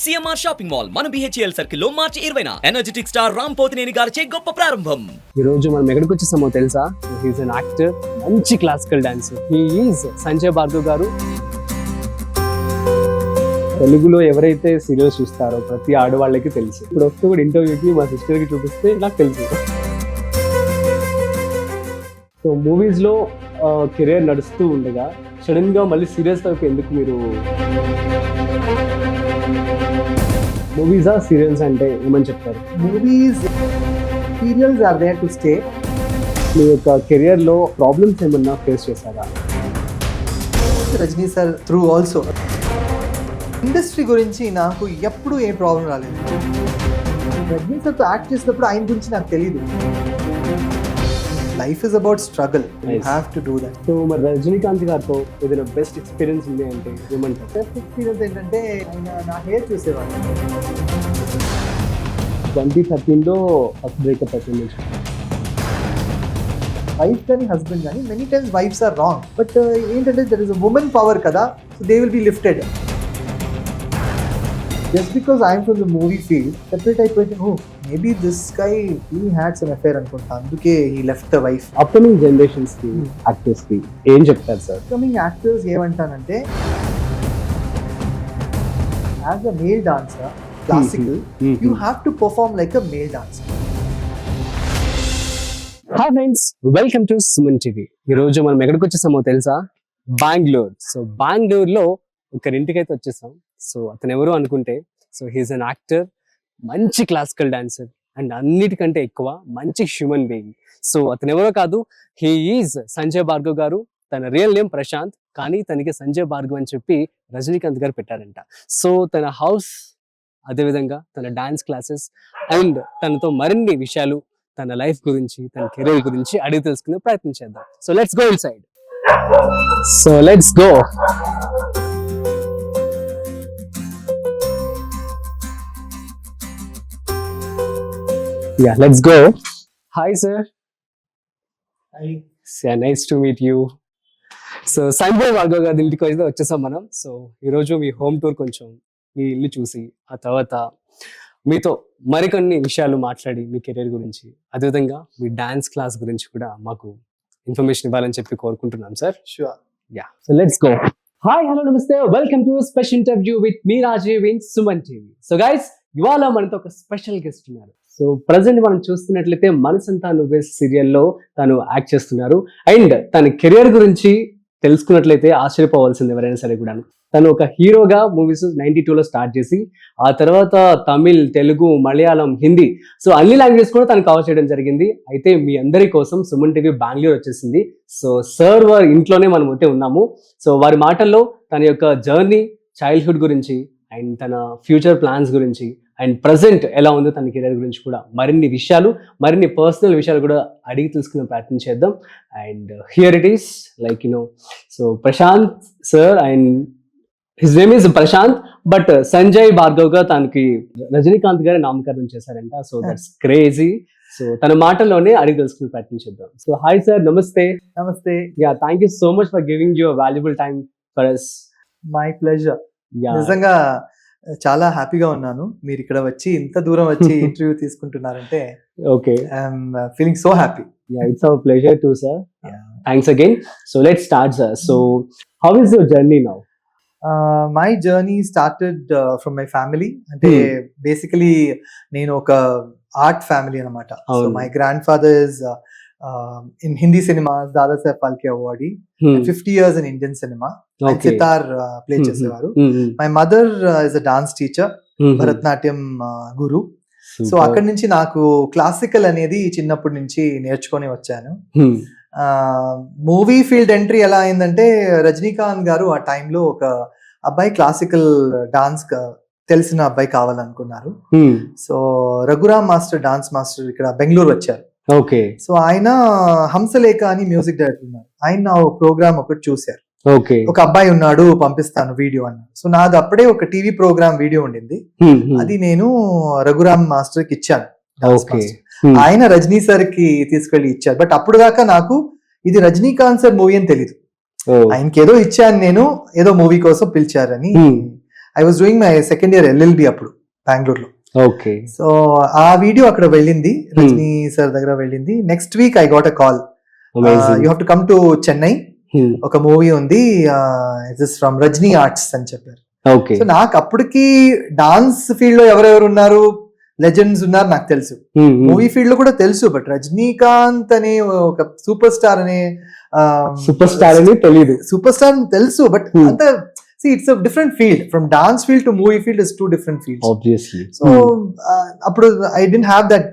CMR shopping mall మన BHEL circle లో మార్చి 20న energetic star Ram Pothineni గారిచే గొప్ప ప్రారంభం. ఈ రోజు మనం ఎక్కడికి వచ్చేసామో తెలుసా? హీస్ అన్ యాక్టర్, మంచి classical dancer. He is Sanjay Bhargav గారు. తెలుగులో ఎవరైతే సీరియల్స్ చూస్తారో ప్రతి ఆడవాళ్ళకి తెలుసు. ఇప్పుడు వస్తూ కూడా ఇంటర్వ్యూకి మా సిస్టర్కి చూపిస్తే నాకు తెలుసు. సో మూవీస్లో కెరియర్ నడుస్తూ ఉండగా సడన్గా మళ్ళీ సీరియల్స్ వైపు ఎందుకు మీరు? మూవీసా సీరియల్స్ అంటే ఏమని చెప్తారు? Movies, serials are there to stay. మీ యొక్క కెరియర్లో ప్రాబ్లమ్స్ ఏమన్నా ఫేస్ చేశారా? Rajini sir through also industry గురించి నాకు ఎప్పుడు ఏ ప్రాబ్లం రాలేదు. రజనీ సార్తో యాక్ట్ చేసినప్పుడు ఆయన గురించి నాకు తెలియదు. Life is about struggle, you have to do that. So మరి రజనీకాంత్ గారితో ఏదైనా బెస్ట్ ఎక్స్పీరియన్స్ ఉంది అంటే ఏమంటారు? బెస్ట్ ఎక్స్పీరియన్స్ ఏంటంటే ఆయన నా హెయిర్ చూసేవాడు. 2013లో ఫస్ట్ బ్రేకప్ అయిపోయింది. వైఫ్ కానీ హస్బెండ్ కానీ many times wives are wrong, but ఏంటంటే there is a women power కదా, so they will be lifted. Just because I'm from the movie field separate అయిపోయింది. Oh maybe this guy he had some affair అనుకుంటా, అందుకే he left the wife. Upcoming generations కి, actors కి ఏం చెప్తారు sir? Upcoming actors ఏమంటానంటే, as a male dancer classical you have to perform like a male dancer. Hi friends, welcome to Suman TV. ఈ రోజు మనం ఎక్కడికి వచ్చేసామో తెలుసా? బెంగళూరు. సో బెంగళూరులో ఒకరింటికి అయితే వచ్చేసాం. సో అతను ఎవరు అనుకుంటే, సో హీస్ అన్ యాక్టర్, మంచి క్లాసికల్ డాన్సర్ అండ్ అన్నిటికంటే ఎక్కువ మంచి హ్యూమన్ బీయింగ్. సో అతను ఎవరో కాదు, హీ ఈజ్ సంజయ్ భార్గవ్ గారు. తన రియల్ నేమ్ ప్రశాంత్, కానీ తనకి సంజయ్ భార్గవ్ అని చెప్పి రజనీకాంత్ గారు పెట్టారంట. సో తన హౌస్, అదేవిధంగా తన డాన్స్ క్లాసెస్ అండ్ తనతో మరిన్ని విషయాలు, తన లైఫ్ గురించి, తన కెరీర్ గురించి అడిగి తెలుసుకునే ప్రయత్నం చేద్దాం. So let's go inside. So let's go. Yeah, let's go. Hi, sir. Hi. Yeah, nice to meet you. So Sanjay Bhargav గారి ఇంటికి అయితే వచ్చేసాం మనం. సో ఈరోజు మీ హోమ్ టూర్, కొంచెం మీ ఇల్లు చూసి, ఆ తర్వాత మీతో మరికొన్ని విషయాలు మాట్లాడి, మీ కెరీర్ గురించి, అదేవిధంగా మీ డాన్స్ క్లాస్ గురించి కూడా మాకు ఇన్ఫర్మేషన్ ఇవ్వాలని చెప్పి కోరుకుంటున్నాం sir. Sure. Yeah, so let's go. Hi, hello, నమస్తే, welcome to special interview with me Rajiv in Suman TV. So guys, ఇవాళ మనతో ఒక స్పెషల్ గెస్ట్ ఉన్నారు. సో ప్రజెంట్ మనం చూస్తున్నట్లయితే మనసంతా నువ్వే సీరియల్లో తను యాక్ట్ చేస్తున్నారు. అండ్ తన కెరియర్ గురించి తెలుసుకున్నట్లయితే ఆశ్చర్యపోవాల్సింది ఎవరైనా సరే కూడా. తను ఒక హీరోగా మూవీస్ 92లో స్టార్ట్ చేసి, ఆ తర్వాత తమిళ్, తెలుగు, మలయాళం, హిందీ, సో అన్ని లాంగ్వేజెస్ కూడా తను కవర్ చేయడం జరిగింది. అయితే మీ అందరి కోసం సుమన్ టీవీ బెంగళూరు వచ్చేసింది. సో సార్ వారి ఇంట్లోనే మనం అయితే ఉన్నాము. సో వారి మాటల్లో తన యొక్క జర్నీ, చైల్డ్హుడ్ గురించి అండ్ తన ఫ్యూచర్ ప్లాన్స్ గురించి అండ్ ప్రజెంట్ ఎలా ఉందో తన కెరీర్ గురించి కూడా మరిన్ని విషయాలు, మరిన్ని పర్సనల్ విషయాలు కూడా అడిగి తెలుసుకునే ప్రయత్నం చేద్దాం. And here it is, like so Prashant sir, and his name is Prashant, but Sanjay Bhargav గా తనకి రజనీకాంత్ గారి నామకరణం చేశారంట. So that's crazy. సో తన మాటల్లోనే అడిగి తెలుసుకునే ప్రయత్నం చేద్దాం. సో హాయ్ సార్, నమస్తే. నమస్తే. Yeah, thank you so much for giving your valuable time for us. My pleasure. నిజంగా చాలా హ్యాపీగా ఉన్నాను మీరు ఇక్కడ వచ్చి, ఇంత దూరం వచ్చి ఇంటర్వ్యూ తీసుకుంటున్నారంటే. Okay, I'm feeling so happy. Yeah, it's our pleasure to sir. Thanks again. So let's start sir. So how is your journey now? My journey started from my family. అంటే బేసికలీ నేను ఒక art family అనమాట. So my grand father is in Hindi cinemas, Dada Saheb Phalke awardee, 50 years in Indian cinema. Sitar play చేసేవారు. My mother is a dance teacher, Bharatanatyam Guru. So అక్కడి నుంచి నాకు classical అనేది చిన్నప్పటి నుంచి నేర్చుకొని వచ్చాను. మూవీ ఫీల్డ్ ఎంట్రీ ఎలా అయిందంటే, రజనీకాంత్ గారు ఆ టైంలో ఒక అబ్బాయి క్లాసికల్ డాన్స్ తెలిసిన అబ్బాయి కావాలనుకున్నారు. So Raghuram master, dance master ఇక్కడ బెంగళూరు వచ్చారు. ఓకే. సో ఆయన హంసలేఖ అని మ్యూజిక్ డైరెక్టర్ ఉన్నారు. ఆయన ప్రోగ్రామ్ ఒకటి చూశారు. ఓకే, ఒక అబ్బాయి ఉన్నాడు, పంపిస్తాను వీడియో అన్నారు. సో నాది అప్పుడే ఒక టీవీ ప్రోగ్రామ్ వీడియో ఉండింది. అది నేను రఘురామ్ మాస్టర్ కి ఇచ్చాను. ఆయన రజనీ సార్ కి తీసుకెళ్లి ఇచ్చారు. బట్ అప్పుడు దాకా నాకు ఇది రజనీకాంత్ సార్ మూవీ అని తెలీదు. ఆయనకి ఏదో ఇచ్చాను నేను, ఏదో మూవీ కోసం పిలిచారని I was doing my second year LLB అప్పుడు బెంగళూరులో. ఓకే. సో ఆ వీడియో అక్కడ వెళ్ళింది, రజనీ సార్ దగ్గర వెళ్ళింది. Next week I got a call, you have to come to Chennai, ఒక మూవీ ఉంది, it is from Rajini arts అని చెప్పారు. ఓకే. సో నాకు అప్పటికి డాన్స్ ఫీల్డ్ లో ఎవరెవరు ఉన్నారు, లెజెండ్స్ ఉన్నారు నాకు తెలుసు, మూవీ ఫీల్డ్ లో కూడా తెలుసు, బట్ రజనీకాంత్ అనే ఒక సూపర్ స్టార్ అనే సూపర్ స్టార్ అని తెలియదు. సూపర్ స్టార్ అని తెలుసు, బట్ అంత it's a different field, from dance field to movie field is 2 different fields. Obviously. So అప్పుడు I don't have that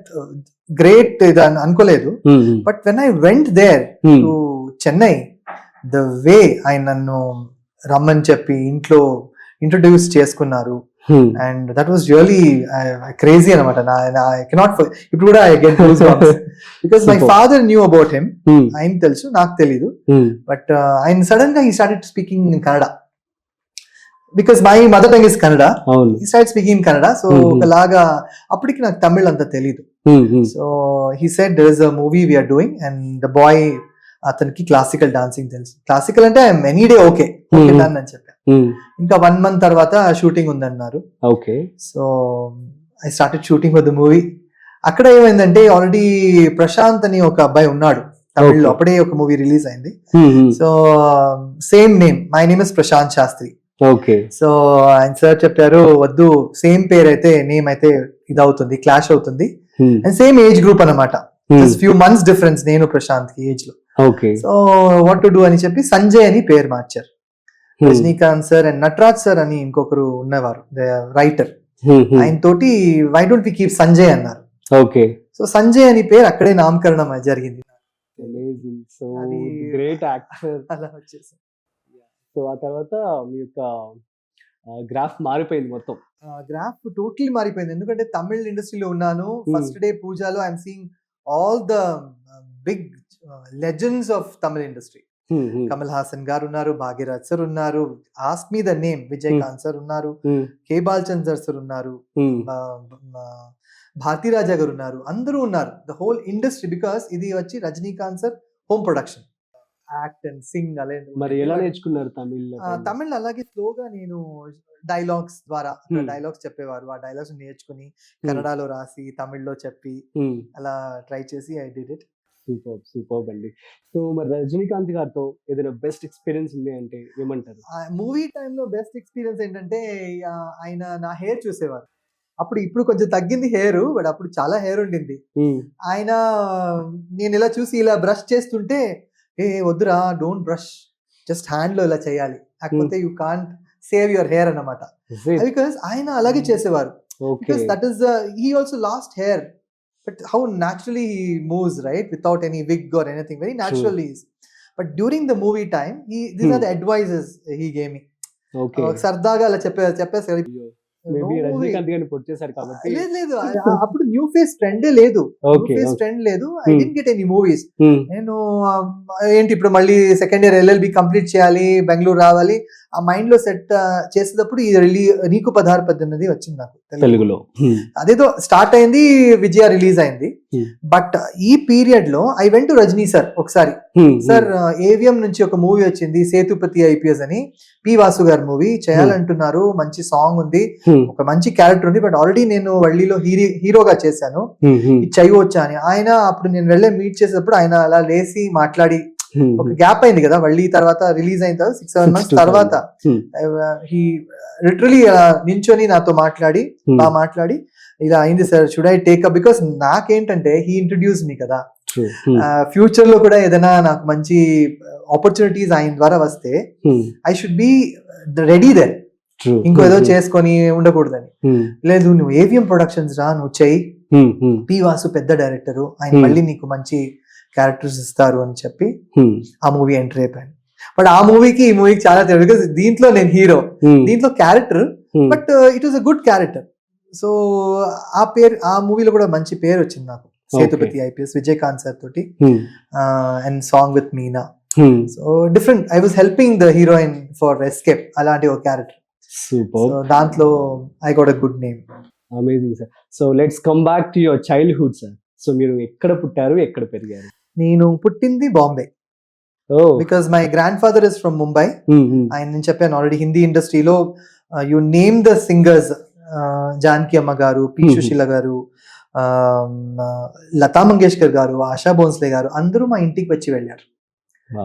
great ఇది అనుకోలేదు. But when I went there to Chennai, the way ఆయన నన్ను రమ్మని చెప్పి ఇంట్లో ఇంట్రొడ్యూస్ చేసుకున్నారు, and that was really crazy అనమాట. ఐ కెనాట్, ఇప్పుడు కూడా I get goose bumps because my father knew about him. ఆయన తెలుసు, నాకు తెలీదు, బట్ ఆయన సడన్ గా he started speaking in Kannada because my mother tongue is Kannada. He start speaking in Kannada. So ఒకలాగా అప్పటికి నాకు తమిళ్ అంత తెలీదు. So he said there is a movie we are doing and the boy, అతనికి క్లాసికల్ డాన్సింగ్ తెలుసు, క్లాసికల్ అంటే ఎనీ డే ఓకే డన్ అని చెప్పాను. ఇంకా 1 month తర్వాత షూటింగ్ ఉందన్నారు. Okay. So I started shooting for the movie. అక్కడ ఏమైందంటే ఆల్రెడీ ప్రశాంత్ అని ఒక అబ్బాయి ఉన్నాడు తమిళ్లో, అప్పుడే ఒక మూవీ రిలీజ్ అయింది. So same name, my name is Prashant Shastri. Okay. So ఆయన సార్ చెప్పారు, వద్దు సేమ్ పేరు అయితే నేమ్ అయితే ఇదవుతుంది, క్లాష్ అవుతుంది, అండ్ సేమ్ ఏజ్ గ్రూప్ అనమాట, ఫ్యూ మంత్స్ డిఫరెన్స్ నేను ప్రశాంత్ కి ఏజ్ లో. Okay. So what to do అని చెప్పి సంజయ్ అని పేరు మార్చారు. Rajinikanth sir and Nataraj sir అని ఇంకొకరు ఉన్నవారు రైటర్, ఆయన తోటి why don't we keep Sanjay అన్నారు. ఓకే. సో సంజయ్ అని పేరు అక్కడే నామకరణం జరిగింది. సో గ్రేట్ యాక్టర్ అలా వచ్చేసి. సో ఆ తర్వాత మీ యొక్క గ్రాఫ్ మారిపోయింది మొత్తం. గ్రాఫ్ టోటలీ మారిపోయింది, ఎందుకంటే తమిళ్ ఇండస్ట్రీలో ఉన్నాను. ఫస్ట్ డే పూజాలో I'm seeing all the big legends of Tamil industry. Kamal Haasan గారు ఉన్నారు, భాగ్యరాజ్ సార్ ఉన్నారు, ask me the name, Vijayakanth sir ఉన్నారు, కే బాలచందర్ సార్ ఉన్నారు, భారతీరాజా గారు ఉన్నారు, అందరూ ఉన్నారు, ద హోల్ ఇండస్ట్రీ. బికాస్ ఇది వచ్చి Rajinikanth sir home production, act and Singh అలా. మరి ఎలా నేర్చుకున్నారు తమిళ్? తమిళ్ అలాగే స్లోగా నేను డైలాగ్స్ ద్వారా, డైలాగ్స్ చెప్పేవారు, ఆ డైలాగ్స్ నేర్చుకుని కన్నడలో రాసి తమిళ్లో చెప్పి అలా ట్రై చేసి ఐ డిడ్ ఇట్. సూపర్ అండి. సో మరి రజనీకాంత్ గారితో ఏదైనా బెస్ట్ ఎక్స్పీరియన్స్ ఉంది అంటే ఏమంటారు? మూవీ టైంలో బెస్ట్ ఎక్స్పీరియన్స్ ఏంటంటే ఆయన నా హెయిర్ చూసేవారు. అప్పుడు ఇప్పుడు కొంచెం తగ్గింది హెయిర్, బట్ అప్పుడు చాలా హెయిర్ ఉండింది. ఆయన నేను ఇలా చూసి ఇలా బ్రష్ చేస్తుంటే, ఏ వద్దురా, డోంట్ బ్రష్, జస్ట్ హ్యాండ్ లో ఇలా చేయాలి, లేకపోతే you can't save your hair అన్నమాట. బికాస్ ఆయన అలాగే చేసేవారు. Because that is he also last hair, but how naturally he moves, right, without any wig or anything, very naturally is. But during the movie time, these are the advices he gave me. Okay. సరదాగా అలా చెప్పేసారు. Maybe Rajinikanth గారిని పొడిచేశారు కాబట్టి. లేదు అప్పుడు new face trend లేదు, trend లేదు. I don't get any movies. నేను ఏంటి ఇప్పుడు మళ్ళీ సెకండ్ ఇయర్ LLB కంప్లీట్ చేయాలి, బెంగళూరు రావాలి, ఆ మైండ్ లో సెట్ చేసేటప్పుడు నీకు 16-18 వచ్చింది నాకు తెలుగులో. అదేదో స్టార్ట్ అయింది, విజయ రిలీజ్ అయింది. బట్ ఈ పీరియడ్ లో I went to Rajini sir ఒకసారి. సార్ AVM నుంచి ఒక మూవీ వచ్చింది, సేతుపతి IPS అని, పి వాసు గారి మూవీ చేయాలంటున్నారు, మంచి సాంగ్ ఉంది, ఒక మంచి క్యారెక్టర్ ఉంది, బట్ ఆల్రెడీ నేను వల్లీలో హీరోగా చేశాను, ఇది చేయవచ్చా అని. ఆయన అప్పుడు నేను వెళ్ళే మీట్ చేసేటప్పుడు ఆయన అలా లేసి మాట్లాడి, ఒక గ్యాప్ అయింది కదా వల్లి తర్వాత రిలీజ్ అయిన తర్వాత 6-7 months తర్వాత, హీ లిటరలీ నించొని నాతో మాట్లాడి ఇలా అయింది sir, should I take up, because నాకేంటంటే హీ ఇంట్రడ్యూస్ మీ కదా, ఫ్యూచర్ లో కూడా ఏదైనా నాకు మంచి ఆపర్చునిటీస్ ఆయన ద్వారా వస్తే I should be ready then, ఇంకో ఏదో చేసుకొని ఉండకూడదని. లేదు, నువ్వు AVM ప్రొడక్షన్స్ రా, నువ్వు చెయ్యి, పి వాసు పెద్ద డైరెక్టర్, ఆయన మళ్ళీ నీకు మంచి క్యారెక్టర్స్ ఇస్తారు అని చెప్పి ఆ మూవీ ఎంటర్ అయిపోయాను. బట్ ఆ మూవీకి ఈ మూవీకి చాలా తెలియదు, బికాస్ దీంట్లో నేను హీరో, దీంట్లో character, but it was a good character. So ఆ మూవీలో కూడా మంచి పేరు వచ్చింది నాకు, సేతుపతి IPS, విజయకాంత్ సార్ తోటి, and song with Meena. So different, I was helping the heroine for escape, అలాంటి ఒక క్యారెక్టర్. దాంట్లో I got a good name. Amazing sir. So let's come back to your childhood sir. So మీరు ఎక్కడ పుట్టారు, ఎక్కడ పెరిగారు? నేను పుట్టింది Bombay, because my grand father is from Mumbai. ఆయన నేను చెప్పాను ఆల్రెడీ, హిందీ ఇండస్ట్రీలో you name the singers, Janaki అమ్మ గారు, పి సుశీల గారు, లతా మంగేష్కర్ గారు, ఆశా భోన్స్లే గారు అందరూ మా ఇంటికి వచ్చి వెళ్ళారు.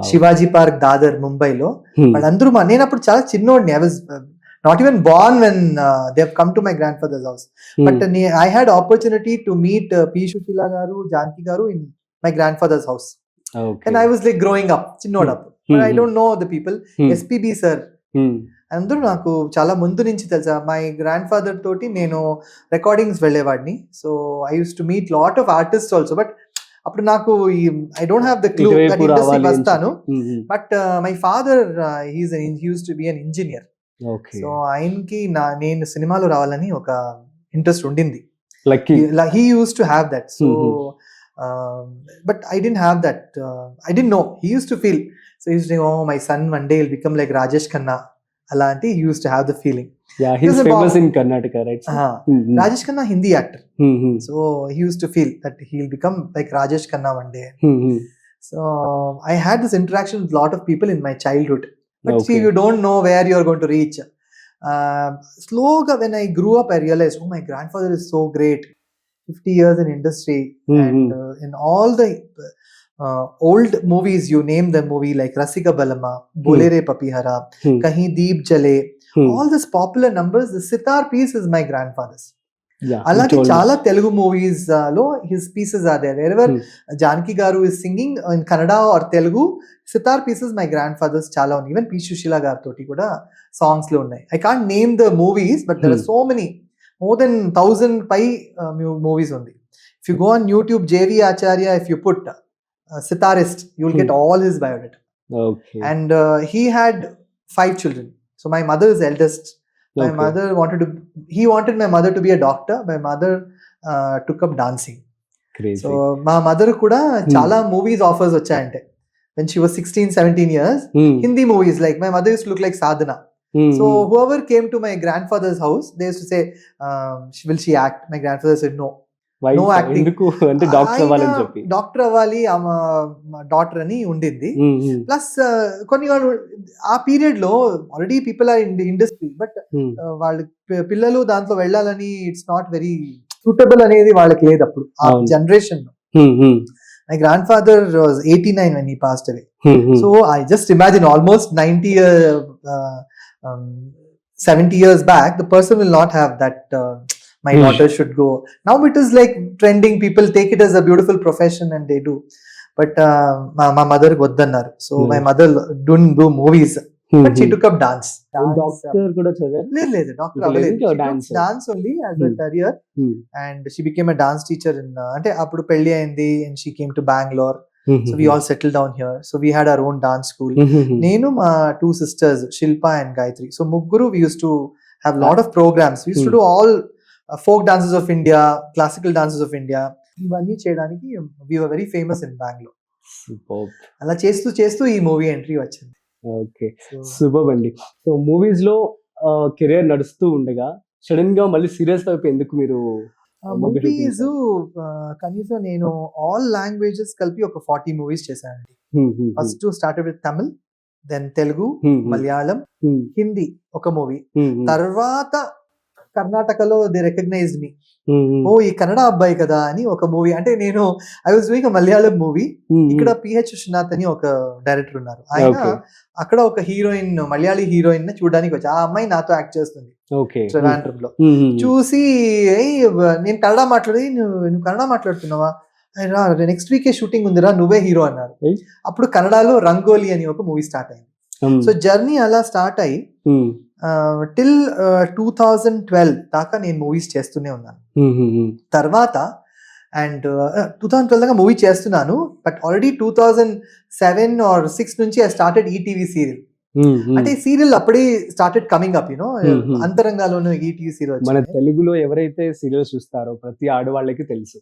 శివాజీ పార్క్ దాదర్ ముంబైలో వాళ్ళందరూ నేను అప్పుడు చాలా చిన్నోడిని. I was not even born when they have come to my grand father's house. But I had opportunity to meet P Sushila గారు, జానకి గారు in my grand father's house. And I was like growing up, చిన్నోడప్పుడు. I don't know the people. SPB sir అందరూ నాకు చాలా ముందు నుంచి తెలుసా. My grand father తోటి నేను రికార్డింగ్స్ వెళ్ళేవాడిని. So I use to meet lot of artist also. But అప్పుడు నాకు I don't have the clue that industry వస్తాను. But my father use to be an engineer. So ఆయనకి నేను సినిమాలో రావాలని ఒక ఇంట్రెస్ట్ ఉండింది. He use to have that. So but I didn't have that. I didn't know. He use to feel. So he use to oh my son one day will become like Rajesh Khanna. అలాంటి he used to have the feeling. Yeah, he's famous in Karnataka, right? Rajesh Khanna Hindi actor. So he used to feel that he'll become like Rajesh Khanna one day. So I had this interaction with a lot of people in my childhood. But see, you don't know where you're going to reach. Slowly when I grew up, I realized, oh, my grandfather is so great. 50 years in industry. And in all the old movies, you name the movie like Rasika Balama, Bolere Papihara, Kahin Deep Jale, all these popular numbers, the sitar piece is my grandfather's. Alagi chala Telugu movies lo his pieces are there. Wherever Janaki Garu is singing in Kannada or Telugu, sitar pieces my grandfather's chala on. Even P. Sushila Garu toti kuda songs lo unnai. I can't name the movies, but there are so many, more than 1,000 movies undi. If you go on YouTube, JV Acharya, if you put sitarist, you will get all his biodata. Okay. And he had 5 children. So my mother is eldest. My mother he wanted my mother to be a doctor. My mother took up dancing. Crazy. So my mother kuda chala movies offers vachayante. When she was 16, 17 years, Hindi movies, like my mother used to look like Sadhana. So whoever came to my grandfather's house, they used to say, will she act? My grandfather said no. No acting. అంటే doctor అవ్వాలని చెప్పి doctor అవ్వాలి doctor అని ఉండింది. Plus కొన్ని ఆ period లో already people are in the industry, but వాళ్ళ పిల్లలు దాంట్లో వెళ్ళాలని ఇట్స్ నాట్ వెరీ సూటబుల్ అనేది వాళ్ళకి లేదు అప్పుడు ఆ జనరేషన్ లో. My grand father was 89 when he passed away. So I just imagine almost 70 years back, the person will not have that my daughter should go. Now it is like trending, people take it as a beautiful profession and they do. But my mother goddannaru. So my mother didn't do movies, but she took up dance. Doctor కూడా చదివారు? లేదు doctor అవ్వలేదు. Dance only as a career. And she became a dance teacher in అంటే అప్పుడు పెళ్లి అయింది and she came to Bangalore. So we all settled down here. So we had our own dance school. Nenu ma 2 sisters, Shilpa and Gayatri. So mugguru we used to have lot of programs. We used to do all folk dances of India, classical dances of India. ఇవన్నీ చేయడానికి we were very famous in Bangalore. అలా చేస్తూ ఈ movie entry వచ్చింది. Okay, super అండి. So movies లో career నడుస్తూ ఉండగా సడన్ గా మళ్ళీ సీరియస్ వైపు ఎందుకు మీరు? మూవీస్ కనీసం నేను ఆల్ లాంగ్వేజెస్ కలిపి ఒక 40 మూవీస్ చేశానండి. First started with Tamil, then Telugu, Malayalam, Hindi ఒక మూవీ. తర్వాత కర్ణాటకలో దే రికగ్నైజ్డ్ మీ, ఓ ఈ కన్నడ అబ్బాయి కదా అని ఒక మూవీ. అంటే నేను I was doing Malayalam movie. ఇక్కడ పిహెచ్ విశ్వనాథ్ అని ఒక డైరెక్టర్ ఉన్నారు. ఆయన అక్కడ ఒక హీరోయిన్, మలయాళీ హీరోయిన్ చూడడానికి వచ్చి, ఆ అమ్మాయి నాతో యాక్ట్ చేస్తుంది ట్రివాండ్రం లో. చూసి నేను కన్నడ నువ్వు కన్నడ మాట్లాడుతున్నావా, నెక్స్ట్ వీకే షూటింగ్ ఉందిరా, నువ్వే హీరో అన్నారు. అప్పుడు కన్నడలో రంగోలి అని ఒక మూవీ స్టార్ట్ అయింది. సో జర్నీ అలా స్టార్ట్ అయ్యి టిల్ 2012 దాకా నేను మూవీస్ చేస్తూనే ఉన్నాను. తర్వాత అండ్ 2012 దాకా మూవీ చేస్తున్నాను. బట్ ఆల్రెడీ 2007 or 6 నుంచి ఐ స్టార్టెడ్ ఈటీవీ సీరియల్. అంటే సీరియల్ అప్పుడే స్టార్టెడ్ కమింగ్ అప్, యూనో. అంతరంగాలోనూ ఈటీవీ సీరియల్. మన తెలుగులో ఎవరైతే సీరియల్స్ చూస్తారో ప్రతి ఆడవాళ్ళకి తెలుసు.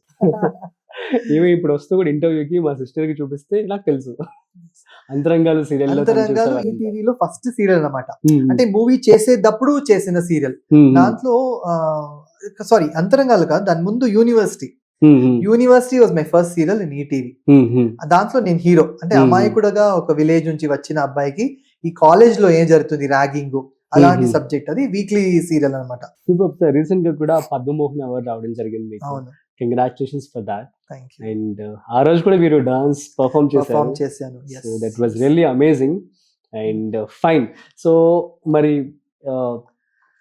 ఏమో ఇప్పుడు వస్తూ కూడా ఇంటర్వ్యూకి మా సిస్టర్ కి చూపిస్తే నాకు తెలుసు. అంతరంగాలు సీరియల్, అంతరంగాలు ఈటీవీలో ఫస్ట్ సీరియల్ అన్నమాట. అంటే మూవీ చేసేటప్పుడు చేసిన సీరియల్. దాంట్లో సారీ అంతరంగాలు కాదు, దాని ముందు university was my first serial in ETV. దాంట్లో నేను హీరో. అంటే అమాయకుడుగా ఒక విలేజ్ నుంచి వచ్చిన అబ్బాయికి ఈ కాలేజ్ లో ఏం జరుగుతుంది, ర్యాగింగ్ అలాంటి సబ్జెక్ట్ అది వీక్లీ సీరియల్ అనమాట. Super sir. రీసెంట్ గా కూడా పద్మమోహన్ అవార్డు రావడం జరిగింది మీకు. అవును, congratulations for that. Thank you. And ఆ రోజు కూడా మీరు డాన్స్ పర్ఫామ్ పర్ఫామ్ చేశారు. చేశాను. So that was really amazing and fine. So మరి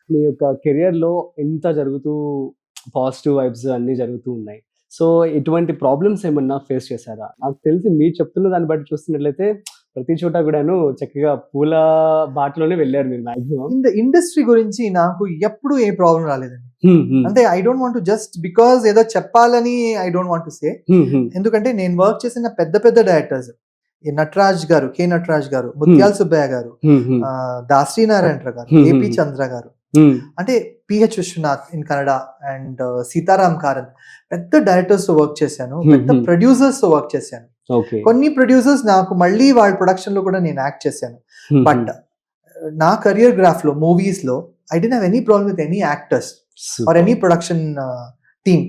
మీ యొక్క కెరియర్ లో ఎంత జరుగుతూ పాజిటివ్ వైబ్స్ అన్ని జరుగుతూ ఉన్నాయి. సో ఎటువంటి ప్రాబ్లమ్స్ ఏమన్నా ఫేస్ చేశారా? నాకు తెలిసి మీరు చెప్తున్న దాన్ని బట్టి చూస్తున్నట్లయితే ప్రతి చోట కూడాను చక్కగా పూల బాటలోనే వెళ్ళారు మీరు మాక్సిమం. ఇన్ ద ఇండస్ట్రీ గురించి నాకు ఎప్పుడు ఏ ప్రాబ్లం రాలేదండి. అంటే I don't want just because ఏదో చెప్పాలని ఐ డోంట్ వాంట్ సే. ఎందుకంటే నేను వర్క్ చేసిన పెద్ద పెద్ద డైరెక్టర్స్, నటరాజ్ గారు, కె నటరాజ్ గారు, ముత్యాల సుబ్బయ్య గారు, దాశ్రీ నారాయణ గారు, ఏపీ చంద్ర గారు, అంటే PH Vishwanath in Kannada and Sitaram Karanth, పెద్ద డైరెక్టర్స్ తో వర్క్ చేశాను, పెద్ద ప్రొడ్యూసర్స్ తో వర్క్ చేశాను. కొన్ని ప్రొడ్యూసర్స్ నాకు మళ్ళీ వాళ్ళ ప్రొడక్షన్ లో కూడా నేను యాక్ట్ చేశాను. బట్ నా కెరియర్ గ్రాఫ్ లో, మూవీస్ లో I don't have any problem with any actors or any production team.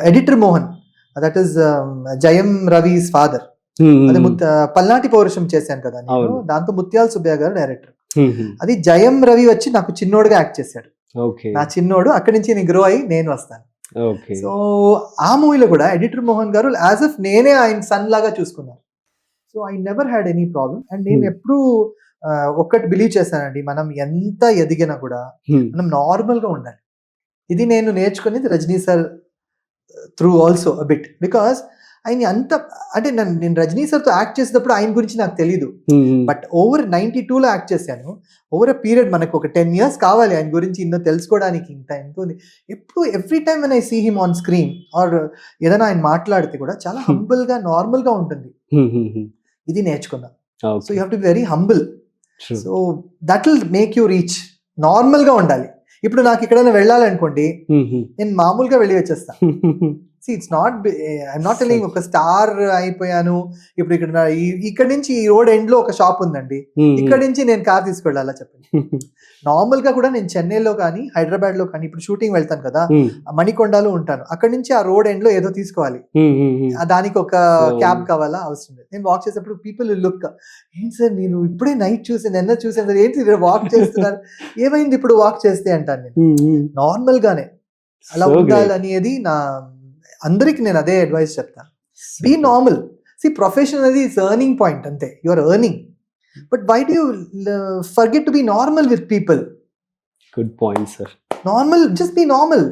Editor Mohan, that is జయం రవిస్ ఫాదర్. అదే పల్నాటి పౌరుషం చేశాను కదా నేను, దాంతో ముత్యాల సుబ్బయ్య గారు డైరెక్టర్. అది జయం రవి వచ్చి నాకు చిన్నోడుగా యాక్ట్ చేశాడు. నా చిన్నోడు, అక్కడి నుంచి నేను గ్రో అయ్యి నేను వస్తాను. సో ఆ మూవీలో కూడా ఎడిటర్ మోహన్ గారు యాజ్ ఇఫ్ నేనే ఆయన సన్ లాగా చూసుకున్నాను. So I never had any problem. And నేను ఎప్పుడు ఒక్కటి బిలీవ్ చేశానండి, మనం ఎంత ఎదిగినా కూడా మనం నార్మల్ గా ఉండాలి. ఇది నేను నేర్చుకునేది Rajini sir through also a bit. Because ఆయన అంత, అంటే నేను రజనీ సార్ తో యాక్ట్ చేసేటప్పుడు ఆయన గురించి నాకు తెలీదు. బట్ ఓవర్ 92లో యాక్ట్ చేశాను. ఓవర్ అ పీరియడ్ మనకు ఒక 10 years కావాలి ఆయన గురించి ఇంత తెలుసుకోవడానికి. ఎంత ఉంది ఎప్పుడు every time when I see him on screen or ఏదైనా ఆయన మాట్లాడితే కూడా చాలా హంబుల్ గా, నార్మల్ గా ఉంటుంది. ఇది నేర్చుకున్నా. So you have to be very humble. So that will make you reach. Normal గా ఉండాలి. ఇప్పుడు నాకు ఎక్కడైనా వెళ్ళాలనుకోండి, నేను మామూలుగా వెళ్ళి వచ్చేస్తా. It's not, I'm not telling ఒక స్టార్ అయిపోయాను. ఇప్పుడు ఇక్కడ నుంచి ఈ రోడ్ ఎండ్ లో ఒక షాప్ ఉందండి, ఇక్కడ నుంచి నేను కార్ తీసుకెళ్ళాలా చెప్పండి. నార్మల్ గా కూడా నేను చెన్నైలో కానీ హైదరాబాద్ లో కానీ ఇప్పుడు షూటింగ్ వెళ్తాను కదా, మణికొండలో ఉంటాను, అక్కడ నుంచి ఆ రోడ్ ఎండ్ లో ఏదో తీసుకోవాలి, దానికి ఒక క్యాబ్ కావాలా, అవసరం లేదు. నేను వాక్ చేసేటప్పుడు పీపుల్ లుక్, ఏంటి సార్ మీరు ఇప్పుడే నైట్ చూసాను, నిన్న చూసాను సార్, ఏంటి వాక్ చేస్తున్నారు, ఏమైంది ఇప్పుడు వాక్ చేస్తే అంటాను నేను. నార్మల్ గానే అలా ఉండాలనేది నా అందరికి నేను అదే అడ్వైస్ చెప్తాను. Be normal. సి ప్రొఫెషన్ అనేది ఇట్స్ ఎర్నింగ్ పాయింట్ అంతే, you are earning. But why do you forget to be normal with people? Good point sir. Normal, just be normal.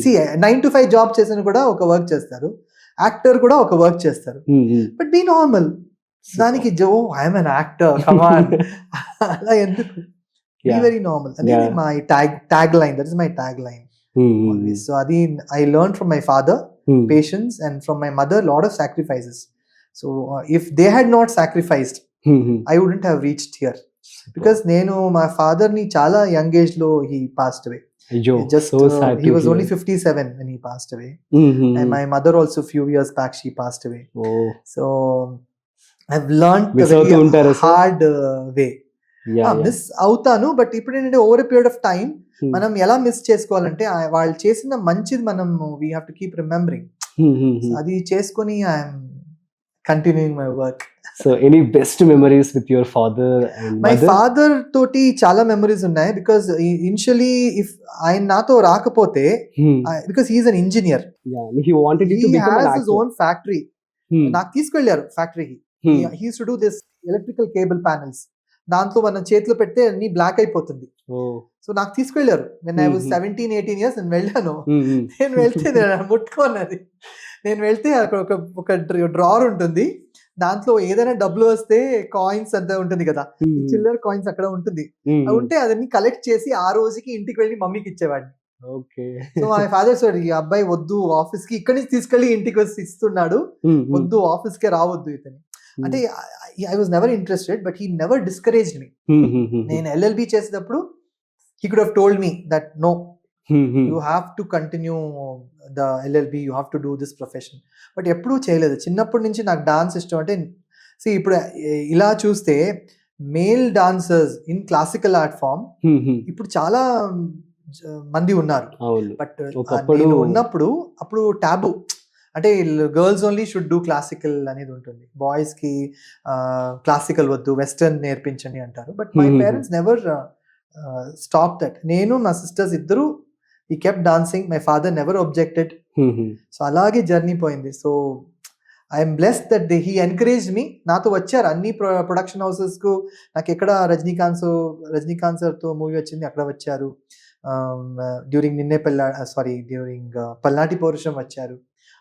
See 9 to 5 job చేసిన కూడా ఒక work చేస్తారు, actor కూడా ఒక work చేస్తారు. But be normal. దానికి I'm an actor come on అలా ఎందుకు? బీ వెరీ నార్మల్ అనేది my tag line. That is my tag line. Always. So adi I learned from my father patience, and from my mother lot of sacrifices. So if they had not sacrificed, I wouldn't have reached here. Because nenu my father ni chala young age lo he passed away. Just so sad he was only 57 when he passed away. And my mother also few years back she passed away. So I've learned the very hard way. Miss అవుతాను. But ఇప్పుడు ఏంటంటే over a period of time మనం ఎలా miss చేసుకోవాలంటే వాళ్ళు చేసిన మంచిది మనం we have to keep remembering. అది చేసుకొని I'm continuing my work. So any best memories with your father? My father తోటి చాలా మెమరీస్ ఉన్నాయి. బికాస్ ఇనిషియలీ ఇఫ్ ఆయన నాతో రాకపోతే, because he's an engineer, he has his own factory. నాకు తీసుకెళ్లారు ఫ్యాక్టరీకి. He used to do this electrical cable panels. దాంట్లో మనం చేతిలో పెడితే అన్ని బ్లాక్ అయిపోతుంది. సో నాకు తీసుకెళ్లారు when I was 17-18 years. నేను వెళ్ళాను. నేను వెళ్తే ముట్టుకోన్నది. నేను వెళ్తే అక్కడ ఒక డ్రావర్ ఉంటుంది, దాంట్లో ఏదైనా డబ్బులు వస్తే కాయిన్స్ అంతా ఉంటుంది కదా, చిల్లర కాయిన్స్ అక్కడ ఉంటుంది. ఉంటే అదన్నీ కలెక్ట్ చేసి ఆ రోజుకి ఇంటికి వెళ్ళి మమ్మీకి ఇచ్చేవాడిని. సో మై ఫాదర్ సార్, ఈ అబ్బాయి వద్దు ఆఫీస్ కి, ఇక్కడి నుంచి తీసుకెళ్లి ఇంటికి వచ్చి ఇస్తున్నాడు, వద్దు ఆఫీస్ కే రావద్దు ఇతని అంటే. I was never interested, but he never discouraged me. నేను LLB చేసేటప్పుడు he could have told me that no, you have to continue the LLB, you have to do this profession. But ఎప్పుడూ చేయలేదు. చిన్నప్పటి నుంచి నాకు డాన్స్ ఇష్టం. అంటే ఇప్పుడు ఇలా చూస్తే male dancers in classical art form ఇప్పుడు చాలా మంది ఉన్నారు. బట్ నేను ఉన్నప్పుడు అప్పుడు టాబు, అంటే girls only should do classical అనేది ఉంటుంది, బాయ్స్ కి క్లాసికల్ వద్దు, వెస్టర్న్ నేర్పించండి అంటారు. But my parents never stop that. నేను మా సిస్టర్స్ ఇద్దరు ఈ kept dancing. My father never objected. So అలాగే జర్నీ పోయింది. So I'm blessed that he encourage me. నాతో వచ్చారు అన్ని ప్రొడక్షన్ హౌసెస్కు. నాకు ఎక్కడ రజనీకాంత్ సార్తో మూవీ వచ్చింది, అక్కడ వచ్చారు. డ్యూరింగ్ డ్యూరింగ్ పల్నాటి పౌరుషం వచ్చారు.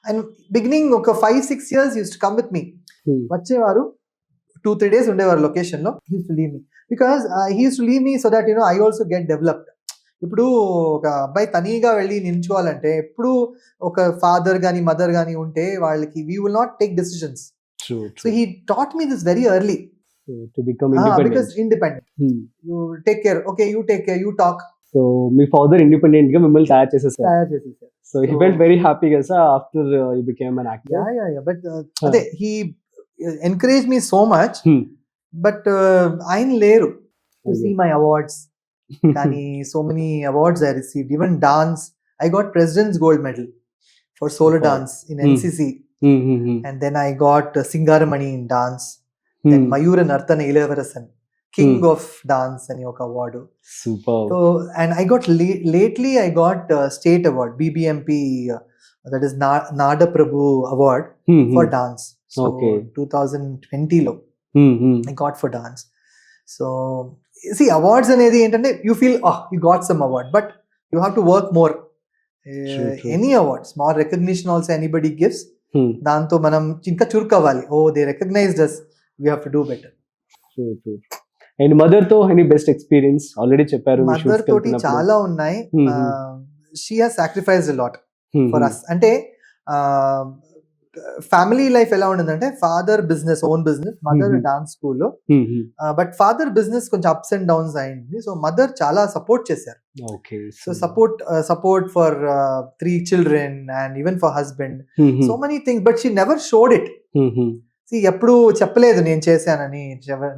అండ్ బిగినింగ్ ఒక 5-6 years use to come with me. వచ్చేవారు, 2-3 days ఉండేవారు లొకేషన్లో. He use to leave me because he use to leave me so that I also get developed. ఇప్పుడు ఒక అబ్బాయి తనీగా వెళ్ళి నిల్చోవాలంటే ఎప్పుడు ఒక ఫాదర్ కానీ మదర్ కానీ ఉంటే వాళ్ళకి we will not take decisions. So he taught me this very early to become independent. Because independent, you take care, okay you take care, you talk. So మీ ఫాదర్ ఇండిపెండెంట్ గా మిమ్మల్ని తయారు చేసేసారు. So he felt very happy కదా sir after you became an actor. But అదే he encourage me so much. But ఆయన లేరు to see my awards. కానీ so many awards I received, even dance. I got President's Gold Medal for solo dance in NCC. And then I got Singaramani in dance. Then Mayura Nartana Ilavarasan, King of Dance అని ఒక award. Super. So and I got lately I got state award, BBMP, that is Nada Prabhu award for dance. So 2020 లో I got for dance. So see, awards అనేది ఏంటంటే you feel you got some award, but you have to work more. True. Any award, small recognition also anybody gives, దాంతో మనం ఇంకా చురుకవ్వాలి. they recognized us, we have to do better. True. And mother తో any best experience? Already చెప్పారు mother తోటి చాలా ఉన్నాయి. She has sacrificed a lot for us. అంటే family life ఎలా ఉండదంటే father business, own business, mother dance స్కూల్లో. But father business కొంచెం అప్స్ అండ్ డౌన్స్ అయింది. సో మదర్ చాలా సపోర్ట్ చేశారు. So support for 3 children and even for husband, so many things. But she never showed it. ఎప్పుడు చెప్పలేదు నేను చేశానని,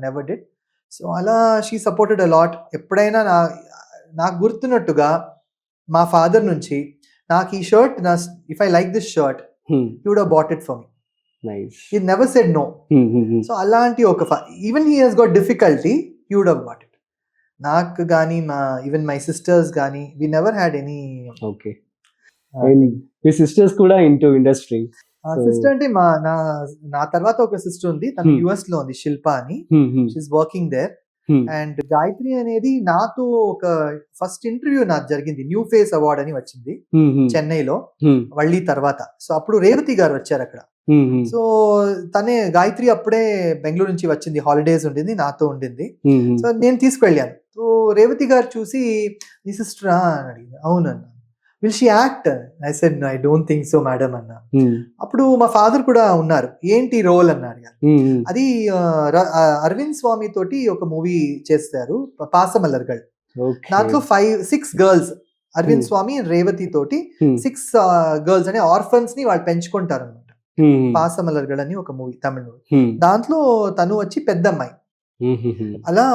never did. So అలా షీ సపోర్టెడ్ అ లాట్. ఎప్పుడైనా నాకు గుర్తున్నట్టుగా మా ఫాదర్ నుంచి నాకు ఈ shirt, if I like this shirt, he would have bought it for me. Nice. He never said no. So అలాంటి ఒక even he has got difficulty, he would have bought it. నాకు గానీ even my sisters గానీ, we never had any. Okay. And me sisters కూడా into industry. Sister అంటే నా తర్వాత ఒక సిస్టర్ ఉంది, తను US లో ఉంది, శిల్ప అని. She's working there. And Gayathri అనేది నాతో ఒక ఫస్ట్ ఇంటర్వ్యూ నాకు జరిగింది. న్యూ ఫేస్ అవార్డ్ అని వచ్చింది చెన్నైలో వళ్ళీ తర్వాత. సో అప్పుడు రేవతి గారు వచ్చారు అక్కడ. సో తనే గాయత్రి అప్పుడే బెంగళూరు నుంచి వచ్చింది, హాలిడేస్ ఉండింది, నాతో ఉండింది. సో నేను తీసుకెళ్ళాను. సో రేవతి గారు చూసి నీ సిస్టరా అని అడిగింది. అవునన్నా. Will she act? I said I don't think so madam అన్నా. అప్పుడు మా ఫాదర్ కూడా ఉన్నారు, ఏంటి రోల్ అన్నారు. అది అరవింద్ స్వామి తోటి ఒక మూవీ చేస్తారు, పాసమల్లర్గల్. దాంట్లో 5-6 girls, అరవింద్ స్వామి రేవతి తోటి 6 girls అనే ఆర్ఫన్స్ ని వాళ్ళు పెంచుకుంటారు అనమాట. పాసమల్లర్గల్ అని ఒక మూవీ, తమిళ మూవీ. దాంట్లో తను వచ్చి పెద్దమ్మాయి. అలా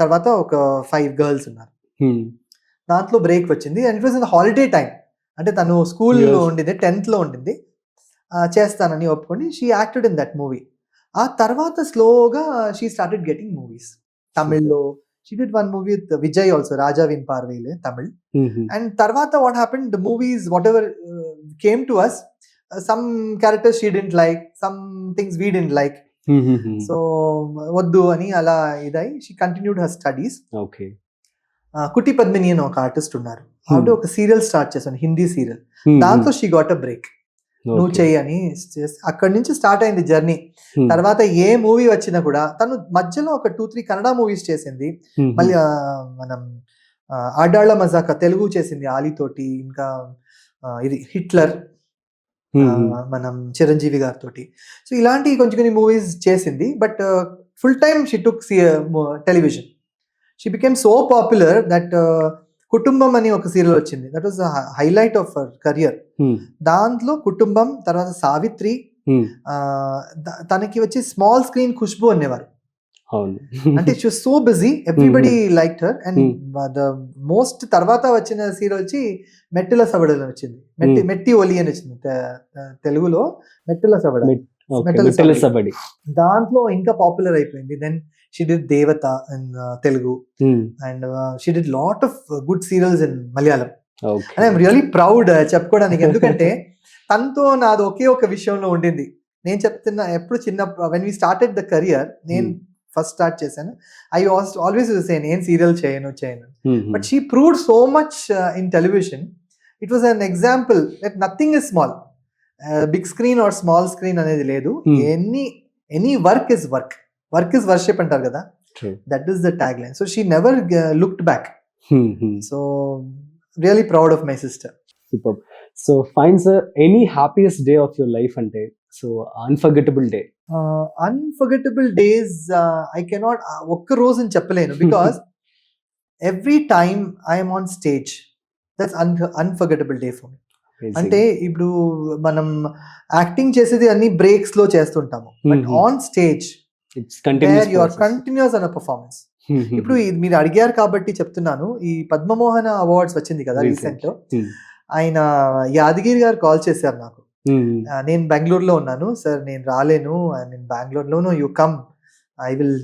తర్వాత ఒక 5 girls ఉన్నారు. దాంట్లో బ్రేక్ వచ్చింది. And it was in holiday time. అంటే తను స్కూల్లో ఉండింది, 10th లో ఉండింది. చేస్తానని ఒప్పుకొని she acted in that movie. ఆ తర్వాత స్లోగా షీ స్టార్టెడ్ గెటింగ్ మూవీస్ తమిళ్లో. She did one movie with Vijay also, Raja Vin Parvaiyile, Tamil. And తర్వాత what happened, the movies whatever came to us, some characters she didn't like, some things we didn't like. So వద్దు అని అలా ఇదై she continued her studies. Okay. కుట్టి పద్మిని అని ఒక artist ఉన్నారు, ఆవిడ ఒక సీరియల్ స్టార్ట్ చేశాను, హిందీ సీరియల్. దాంతో షీ గాట్ అ బ్రేక్. నువ్వు చెయ్యి అని అక్కడి నుంచి స్టార్ట్ అయింది జర్నీ. తర్వాత ఏ మూవీ వచ్చినా కూడా తను మధ్యలో ఒక 2-3 కన్నడ మూవీస్ చేసింది. మళ్ళీ మనం ఆడాళ్ళ మజాక తెలుగు చేసింది ఆలీతోటి. ఇంకా ఇది హిట్లర్ మనం చిరంజీవి గారితో. సో ఇలాంటి కొంచెం కొన్ని మూవీస్ చేసింది. But full time she took television. She became so popular that కుటుంబం అని ఒక సీరియల్ వచ్చింది. That was highlight of her career. దాంట్లో కుటుంబం, తర్వాత సావిత్రి, తనకి వచ్చి స్మాల్ స్క్రీన్ ఖుష్బు అనేవారు. అంటే she was so busy, everybody liked her. And the most తర్వాత వచ్చిన సీరియల్ వచ్చి మెట్టిల సవడలు అని వచ్చింది. మెట్టి ఒలి అని వచ్చింది తెలుగులో, మెట్టిల సవడ. దాంట్లో ఇంకా పాపులర్ అయిపోయింది. దెన్ షీ డిడ్ దేవత in Telugu and she did lot of good serials in Malayalam. And I'm really proud చెప్పుకోవడానికి, ఎందుకంటే తనతో నాది ఒకే ఒక విషయంలో ఉండింది. నేను చెప్తున్నా ఎప్పుడు when we started the career, నేను ఫస్ట్ స్టార్ట్ చేశాను, ఐ ఆల్వేస్ సే నేను సీరియల్ చేయను. But she proved so much in television. It was an example that nothing is small, big screen or small screen అనేది లేదు. Any work is worship అంటారు కదా, that is the tag line. So she never looked back. So really proud of my sister. Super. So fine sir, any happiest day of your life అంటే, so unforgettable day. Unforgettable days I cannot ఒక్క రోజు అని చెప్పలేను, because every time I'm on stage, that's unforgettable day for me. అంటే ఇప్పుడు మనం acting చేసేది అన్ని బ్రేక్స్ లో చేస్తుంటాము, but on stage you are continuous an performance. ఇప్పుడు మీరు అడిగారు కాబట్టి చెప్తున్నాను, ఈ పద్మమోహన అవార్డ్స్ వచ్చింది కదా రీసెంట్ లో, ఆయన యాదగిరి గారు కాల్ చేశారు నాకు. నేను బెంగళూరులో ఉన్నాను సార్, నేను రాలేను, నేను బెంగళూరులోను, you come, I will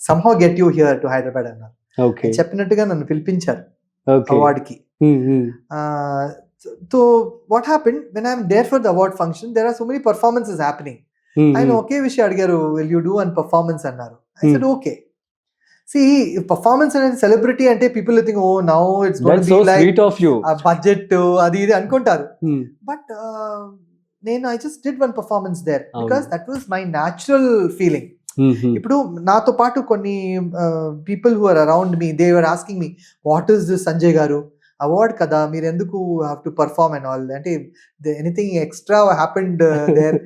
somehow get you here to Hyderabad అన్నారు. చెప్పినట్టుగా నన్ను పిలిపించారు అవార్డ్ కి. So what happened when I'm there for the award function, there are so many performances happening. ఆయన ఒకే విషయం అడిగారు, will you do an performance అన్నారు. I said okay. See, performance and celebrity ante people think, oh, now it's going to be like sweet of you, a budget adi idi anukuntaru. But I just did one performance there because that was my natural feeling. Ippudu nato paatu konni people who are around me, they were asking me, what is this Sanjay garu award kada, meer enduku have to perform and all, ante anything extra happened there.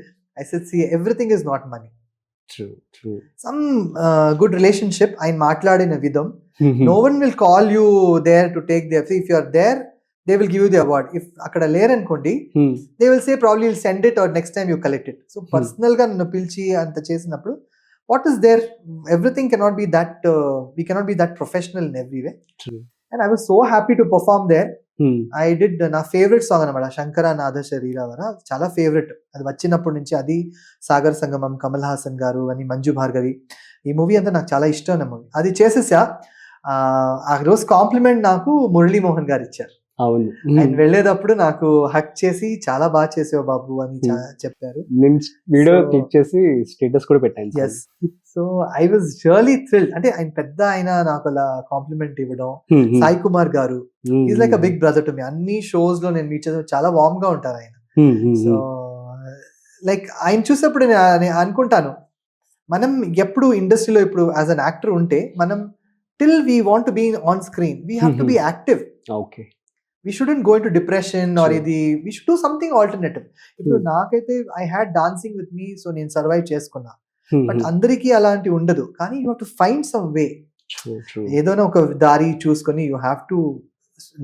I said, see, everything is not money. True. Some good relationship, I maatladina vidam. No one will call you there to take their, if you are there, they will give you the award. If akada layer ankondi, they will say probably you'll send it or next time you collect it. So personal ga nannu pilchi anta chesinappudu, what is there, everything cannot be that we cannot be that professional in every way. True. And I was so happy to perform there. I did నా favourite song అనమాట, శంకర నాద శరీరవర, చాలా favourite. అది వచ్చినప్పటి నుంచి, అది సాగర్ సంగమం, కమల్ హాసన్ గారు అని, మంజు భార్గవి, ఈ మూవీ అంతా నాకు చాలా ఇష్టమైన మూవీ. అది చేసేసా. ఆ రోజు కాంప్లిమెంట్ నాకు మురళీమోహన్ గారు ఇచ్చారు. అవును, ఆయన వెళ్ళేటప్పుడు నాకు హక్ చేసి, చాలా బాగా చేసావు బాబు అని చెప్పారు. వీడియో క్లిక్ చేసి స్టేటస్ కూడా పెట్టాను. Yes. So I was really thrilled. అంటే ఆయన పెద్ద, ఆయన నాకు అలా కాంప్లిమెంట్ ఇవ్వడం. సాయి కుమార్ గారు is like a big brother to me. అన్ని షోస్ లో నేను మీట్ చేసి, చాలా వార్మ్ గా ఉంటారు ఆయన. సో లైక్ ఆయన చూసినప్పుడు నేను అనుకుంటాను, మనం ఎప్పుడు ఇండస్ట్రీలో ఇప్పుడు యాజ్ అన్ యాక్టర్ ఉంటే, మనం till we want to be on screen, we have to be active. Okay, we shouldn't go into depression or we should do something alternative. ఇప్పుడు నాకైతే I had dancing with me, so నేను survive చేసుకున్నా. But అందరికీ అలాంటి ఉండదు, కానీ you have to find some way. ఏదైనా ఒక దారి చూసుకొని, you have to,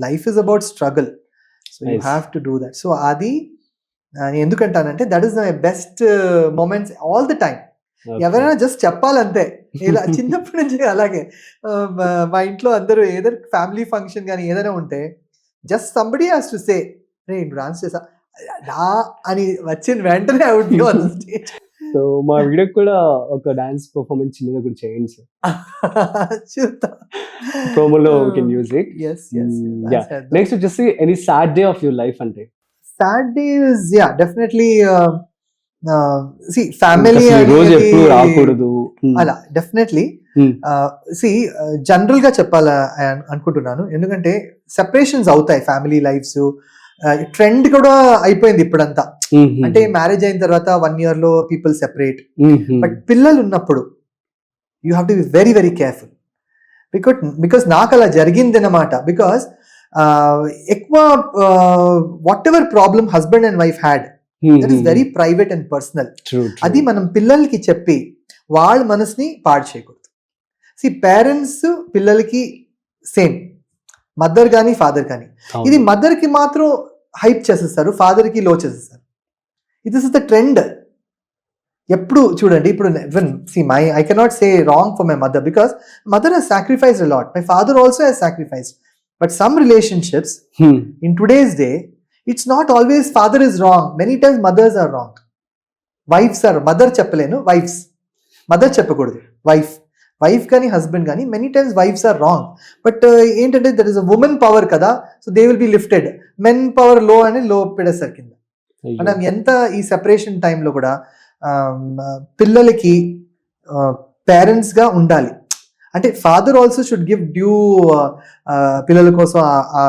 life is about struggle, so you have to do that. So అది నేను ఎందుకంటానంటే, that is my best moments all the time. ఎవరైనా జస్ట్ చెప్పాలంతే. ఇలా చిన్నప్పటి నుంచి అలాగే మా ఇంట్లో అందరూ ఏదైనా ఫ్యామిలీ ఫంక్షన్ కానీ ఏదైనా ఉంటే, just somebody has to say, hey, dance చేసా అని వచ్చిన వెంటనే I would be on the stage. So మా వీడియో కూడా ఒక డాన్స్ పర్ఫార్మెన్స్ చిన్నది కూడా చేయండి సార్. చూద్దాం, ప్రోమోలో can use it. yes. Next వచ్చేసి any sad day of your life అంటే. Sad days, yeah, definitely. See, family రోజు ఎప్పుడు రాకూడదు అలా, డెఫినెట్లీ. జనరల్ గా చెప్పాలా అనుకుంటున్నాను, ఎందుకంటే సెపరేషన్స్ అవుతాయి ఫ్యామిలీ లైఫ్స్. ట్రెండ్ కూడా అయిపోయింది ఇప్పుడంతా. అంటే మ్యారేజ్ అయిన తర్వాత 1 year లో పీపుల్ సెపరేట్. బట్ పిల్లలు ఉన్నప్పుడు you have to be very very careful, because నాకు అలా జరిగింది అన్నమాట. బికాస్ ఎక్కువ what ever problem husband and wife had, that is very private and personal. అది మనం పిల్లలకి చెప్పి వాళ్ళ మనసుని పాడు చేయకూడదు. పేరెంట్స్ పిల్లలకి సేమ్, మదర్ కానీ ఫాదర్ కానీ. ఇది మదర్ కి మాత్రం హైప్ చేసేస్తారు, ఫాదర్ కి లో చేసేస్తారు. ఇది ఇస్ ద ట్రెండ్. ఎప్పుడు చూడండి, ఇప్పుడు I cannot say wrong for my mother, because mother has sacrificed a lot. My father also has sacrificed. But some relationships in today's day, it's not always father is wrong. Many times mothers are wrong. Wives are, mother చెప్పలేను, wives. Mother చెప్పకూడదు, wife. Wife కానీ husband కానీ many times wives are wrong. But ఏంటంటే there is a women power కదా, so they will be lifted. Men power లో అని లో పెడేస్తారు కింద. మనం ఎంత ఈ సెపరేషన్ టైంలో కూడా పిల్లలకి పేరెంట్స్ గా ఉండాలి. అంటే father also should give due పిల్లల కోసం ఆ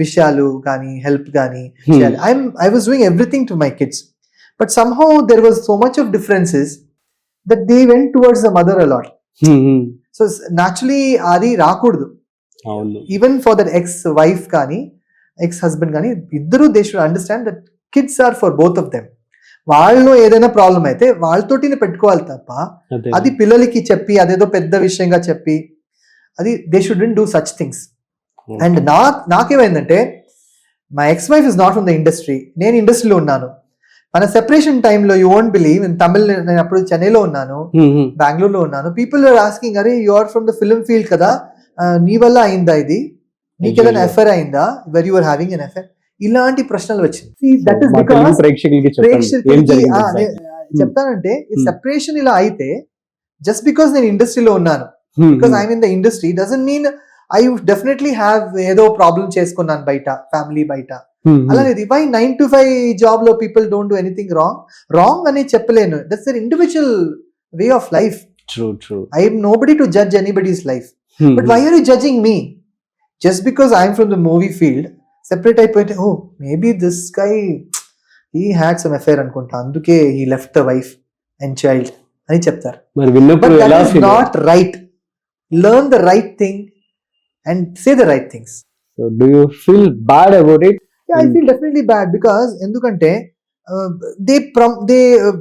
విషయాలు కానీ హెల్ప్ కానీ చేయాలి. I was doing everything to my kids, but somehow there was so much of differences that they went towards the mother a lot. So naturally అది రాకూడదు. Even for that ex wife కానీ ఎక్స్ హస్బెండ్ కానీ ఇద్దరు they should understand that kids are for both of them. వాళ్ళు ఏదైనా problem అయితే వాళ్ళతోటినే పెట్టుకోవాలి తప్ప అది పిల్లలకి చెప్పి అదేదో పెద్ద విషయంగా చెప్పి అది they shouldn't do such things. And నాకేమైందంటే my ex wife is not from the industry, నేను ఇండస్ట్రీలో ఉన్నాను. మన సెపరేషన్ టైంలో యూ వోంట్ బిలీవ్, తమిళ్ నేను అప్పుడు చెన్నైలో ఉన్నాను, బెంగళూరులో ఉన్నాను. పీపుల్ ఆర్ ఆస్కింగ్, అరే you are from the film field కదా, నీ వల్ల అయిందా ఇది, నీకేదైనా ఎఫ్ఐఆర్ అయిందా, were you are having an FIR, ఇలాంటి ప్రశ్నలు వచ్చింది. దట్ ఈస్ బికాస్ చెప్తానంటే ఈ సెపరేషన్ ఇలా అయితే జస్ట్ బికాస్ నేను ఇండస్ట్రీలో ఉన్నాను, because I'm in the industry doesn't mean I definitely have ఏదో ప్రాబ్లం చేసుకున్నాను బయట, ఫ్యామిలీ బయట. అలాగే వై 9 to 5 జాబ్ లో people don't do anything wrong అని చెప్పలేను. That's their individual way of life. I am nobody to judge anybody's life, but why are you judging me just because I'm from the movie field? Separate అయిపోతే oh maybe this guy he had some affair అనుకుంటా, అందుకే he left the wife and child అని చెప్తారు. But that is not right. Learn the right thing and say the right things. So do you feel bad about it? Yeah, I feel definitely bad because endukante they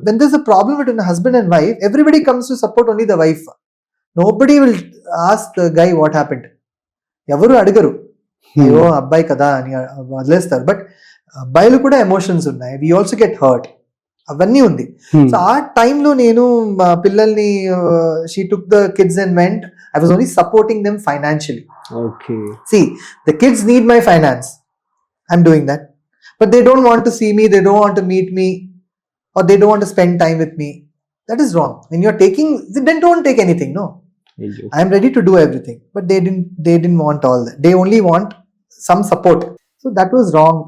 when there's a problem between a husband and wife, everybody comes to support only the wife. Nobody will ask the guy what happened. Evaru adigaru ayo abbai kada ani vadlestaru. But abbaylu kuda emotions unnai, we also get hurt, avanni undi. So ఆ టైంలో నేను పిల్లల్ని she took the kids and went. I was only supporting them financially. Okay. See, the kids need my finance. I'm doing that. But they don't want to see me, they don't want to meet me, or they don't want to spend time with me. That is wrong. When you're taking, then don't take anything, no. I'm ready to do everything. But they didn't want all that. They only want some support. So that was wrong.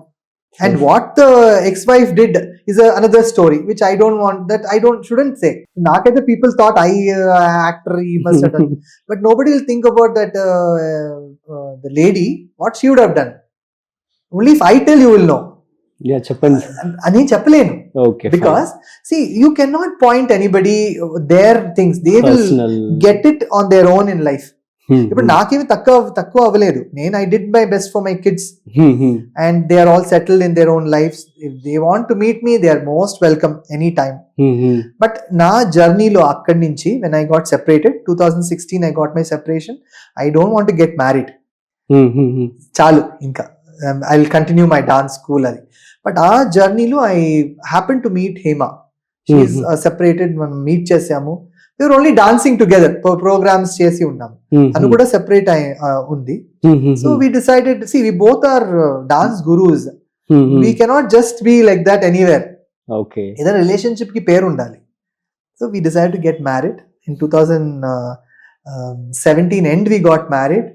And what the ex-wife did is another story, which I don't want, that I shouldn't say. The people thought actor, he must have done. But nobody will think about that the lady, what she would have done. Only if I tell you will know. Yeah, చెప్పండి. అని చెప్పలేను. Okay. Because see, you cannot point anybody their things. They will get it on their own in life. ఇప్పుడు నాకేమి తక్కువ అవ్వలేదు. నేను I did my best for my kids and they are all settled in their own lifes. If they want to meet me, they are most welcome any time. But నా జర్నీలో అక్కడి నుంచి when I got separated 2016 I got my separation. I don't want to get married, చాలు ఇంకా I will continue my dance school అది. But ఆ జర్నీలో I happen to meet Hema. She is separated, మనం మీట్ చేసాము. We were only dancing together, programs chesi unnam. Anu kuda separate undi. So we decided, see, we both are dance gurus. We cannot just be like that anywhere. Okay. Either relationship ki pair undali. So we decided to get married in 2017 end. We got married,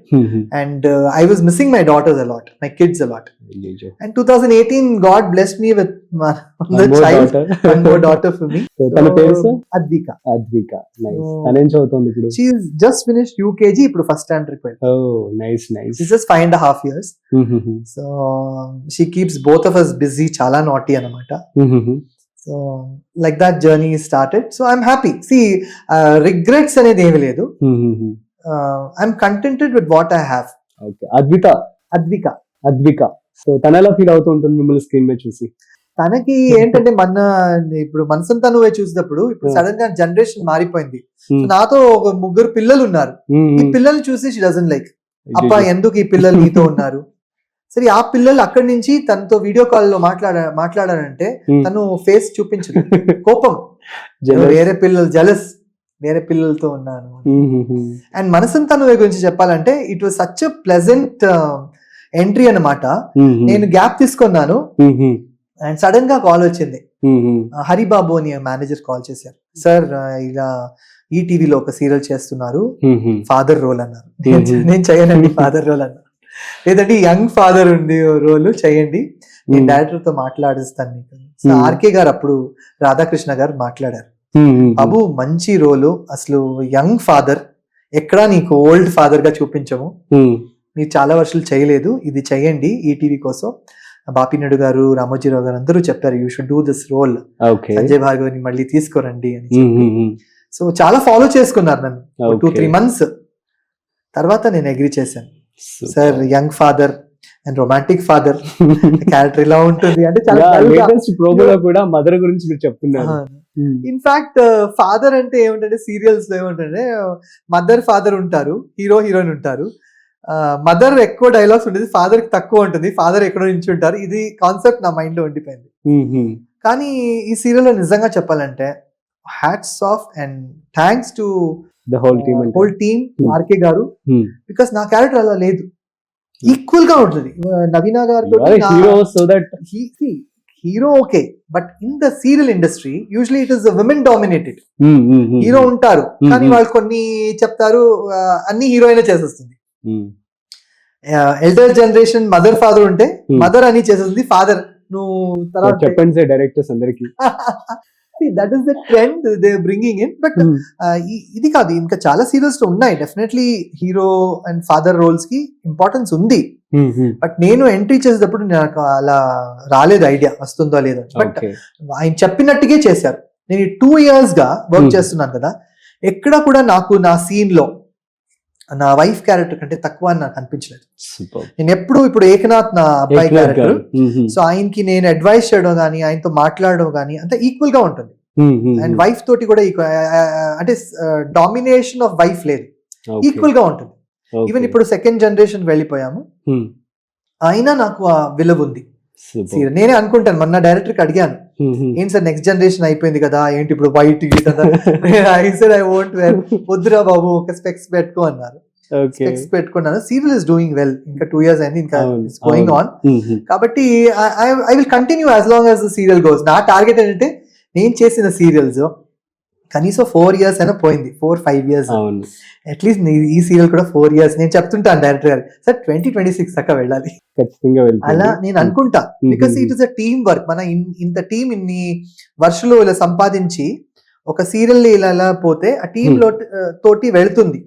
and I was missing my daughters a lot, my kids a lot. And 2018 God blessed me with one more daughter for me. Tana peru Advika. Nice. Tane choutundi ipudu. She is just finished UKG, ipudu first standard ko. Oh, nice. She's just 5.5 years. So she keeps both of us busy, chala naughty anamata. So like that journey started. So I'm happy. See, regrets anedi em ledu. I'm contented with what I have. Okay. Advika. So tana ela feel అవుతూ ఉంటుంది మిమ్మల్ని screen మీద చూసి? తనకి ఏంటంటే ఇప్పుడు మనసంతా నువ్వే చూసినప్పుడు ఇప్పుడు సడన్ గా జనరేషన్ మారిపోయింది. నాతో ఒక 3 పిల్లలు ఉన్నారు. ఈ పిల్లల్ని చూసి షీ డజంట్ లైక్, అబ్బా ఎందుకు ఈ పిల్లలు నీతో ఉన్నారు. సరే ఆ పిల్లలు అక్కడి నుంచి తనతో వీడియో కాల్ లో మాట్లాడారంటే తను ఫేస్ చూపించదు, కోపం. వేరే పిల్లలు జలస్, వేరే పిల్లలతో ఉన్నాను. అండ్ మనసంతా నువ్వే గురించి చెప్పాలంటే it was such a pleasant entry అన్నమాట. నేను గ్యాప్ తీసుకున్నాను అండ్ సడన్ గా కాల్ వచ్చింది. హరిబాబు అని మేనేజర్ కాల్ చేశారు. సార్ ఇలా ఈటీవీలో ఒక సీరియల్ చేస్తున్నారు, మ్మ్. ఫాదర్ రోల్ అన్నారు. Mhm. నేను చేయనండి ఫాదర్ రోల్ అన్నారు. లేదంటే యంగ్ ఫాదర్ ఉంది రోల్ చేయండి, నేను Hmm. డైరెక్టర్ తో మాట్లాడిస్తాను మీకు. So Hmm. ఆర్కే గారు అప్పుడు రాధాకృష్ణ గారు మాట్లాడారు, మ్మ్. బాబు మంచి రోలు, అసలు యంగ్ ఫాదర్, ఎక్కడా నీకు ఓల్డ్ ఫాదర్ గా చూపించము, మ్మ్. మీరు చాలా వర్షాలు చేయలేదు, ఇది చేయండి ఈటీవీ కోసం. బాపినాయుడు గారు, రామోజీరావు గారు అందరూ చెప్పారు, you should do this role, okay. Sanjay భార్గవ్ని మళ్ళీ తీసుకురండి అని మ్మ్. చెప్పి. మ్మ్. సో చాలా ఫాలో చేసుకున్నారు నన్ను, Okay. 2-3 months తర్వాత నేను అగ్రి చేశాను. Super. Sir young father and romantic father character ఇలా ఉంటుంది అంటే చాలా Yeah, dull గా. latest promo లో కూడా మదర్ గురించి మీరు చెప్తున్నారు. మ్మ్. ఇన్ఫాక్ట్ ఫాదర్ అంటే ఏమిటంటే సీరియల్స్ లో ఏమిటంటే మదర్ ఫాదర్ ఉంటారు, హీరో హీరోయిన్ ఉంటారు, మదర్ ఎక్కువ డైలాగ్స్ ఉంటుంది, ఫాదర్ తక్కువ ఉంటుంది, ఫాదర్ ఎక్కడో నుంచి ఉంటారు. ఇది కాన్సెప్ట్ నా మైండ్ లో ఉండిపోయింది. మ్మ్. కానీ ఈ సీరియల్ లో నిజంగా చెప్పాలంటే hats off and thanks to The whole team అంటే. హోల్ టీమ్, ఆర్కే గారు, మ్మ్. బికాస్ నా క్యారెక్టర్ అలా లేదు, ఈక్వల్ గా ఉంటుంది. నవీనా You are a గారితో hero so that hero okay, but in the serial industry usually it is women dominated. Hmm. Hmm. Hero ఉంటారు కానీ Hmm. వాళ్ళు కొన్ని చెప్తారు, అన్ని హీరోయిన్ చేసేస్తుంది. మ్మ్. ఎల్డర్ జనరేషన్ మదర్ ఫాదర్ ఉంటే Hmm. మదర్ అని చేసేస్తుంది, ఫాదర్ నువ్వు తర్వాత చెప్పండి సార్ డైరెక్టర్స్ అందరికి. That is the trend they bringing in. But ఇది కాదు, ఇంకా చాలా సీరియల్స్ లో ఉన్నాయి definitely hero and father roles కి ఇంపార్టెన్స్ ఉంది. బట్ నేను ఎంట్రీ చేసేటప్పుడు నాకు అలా రాలేదు ఐడియా, వస్తుందో లేదో. But okay. ఆయన చెప్పినట్టుగే చేశారు. నేను 2 years గా వర్క్ Hmm. చేస్తున్నాను కదా, ఎక్కడ కూడా నాకు నా సీన్ లో నా వైఫ్ క్యారెక్టర్ కంటే తక్కువ అని నాకు అనిపించలేదు. సూపర్. నేను ఎప్పుడు ఇప్పుడు ఏకనాథ్ నా అబ్బాయి క్యారెక్టర్, సో ఆయనకి నేను అడ్వైస్ చేయడం కానీ ఆయనతో మాట్లాడడం కానీ అంతా ఈక్వల్ గా ఉంటుంది. అండ్ వైఫ్ తోటి కూడా అంటే డామినేషన్ ఆఫ్ వైఫ్ లేదు, ఈక్వల్ గా ఉంటుంది. ఈవెన్ ఇప్పుడు సెకండ్ జనరేషన్ వెళ్ళిపోయాము, అయినా నాకు ఆ విలువ ఉంది. నేనే అనుకుంటాను, మొన్న డైరెక్టర్ కి అడిగాను, ఏంటి సార్ నెక్స్ట్ జనరేషన్ అయిపోయింది కదా, ఏంటి ఇప్పుడు వైట్ కదా, I said I won't wear, వద్దురా బాబు ఒక స్పెక్స్ పెట్టుకో అన్నారు. స్పెక్స్ పెట్టుకున్నాను. సీరియల్ ఇస్ డూయింగ్ వెల్, ఇంకా 2 years అయింది, ఇంకా ఇట్స్ గోయింగ్ ఆన్. కాబట్టి I will continue as long as the serial goes. నా టార్గెట్ ఏంటంటే నేను చేసిన సీరియల్స్ కనీసం 4 years అయినా పోయింది, 4-5 years అట్లీస్ట్. ఈ సీరియల్ కూడా 4 years. నేను చెప్తుంటాను డైరెక్టర్ గారు, సార్ 2026 దాకా వెళ్ళాలి అలా నేను అనుకుంటా. Because it is a team work. మన ఇంత టీం ఇన్ని వర్షాలు ఇలా సంపాదించి ఒక సీరియల్ ఇలా పోతే ఆ టీమ్ తోటి వెళ్తుంది.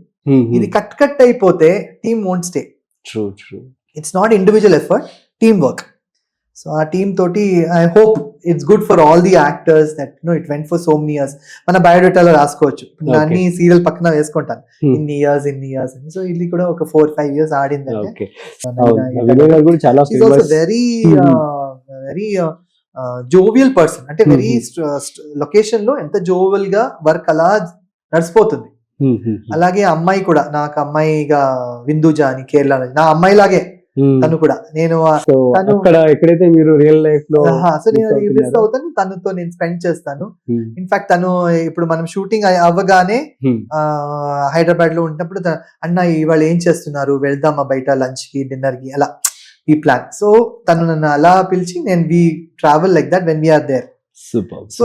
ఇది కట్ అయిపోతే team won't stay. It's not individual effort, team work. So ఆ టీమ్ తోటి I hope it's good for all the actors that it went for so many years. మన బయోడేటాలో రాసుకోవచ్చు, అన్ని సీరియల్ పక్కన వేసుకుంటాను ఇన్ని ఇయర్స్ అని. సో ఇది కూడా ఒక 4-5 years ఆడిందంటే వెరీ వెరీ జోవియల్ పర్సన్. అంటే వెరీ లొకేషన్ లో ఎంత జోవల్ గా వర్క్ అలా నడిచిపోతుంది. అలాగే అమ్మాయి కూడా, నాకు అమ్మాయిగా విందుజా అని కేరళ, నా అమ్మాయి లాగే తను కూడా. నేను ఎక్కడైతే మీరు రియల్ లైఫ్ లో సో నేను మిస్ అవుతాను, తనతో నేను స్పెండ్ చేస్తాను. ఇన్ఫాక్ట్ తను ఇప్పుడు మనం షూటింగ్ అవ్వగానే హైదరాబాద్ లో ఉన్నప్పుడు అన్న ఇవాళ ఏం చేస్తున్నారు, వెళ్దామా బయట లంచ్ కి డిన్నర్ కి, అలా ఈ ప్లాన్. సో తను నన్ను అలా పిలిచి నేను we travel like that when we're there. So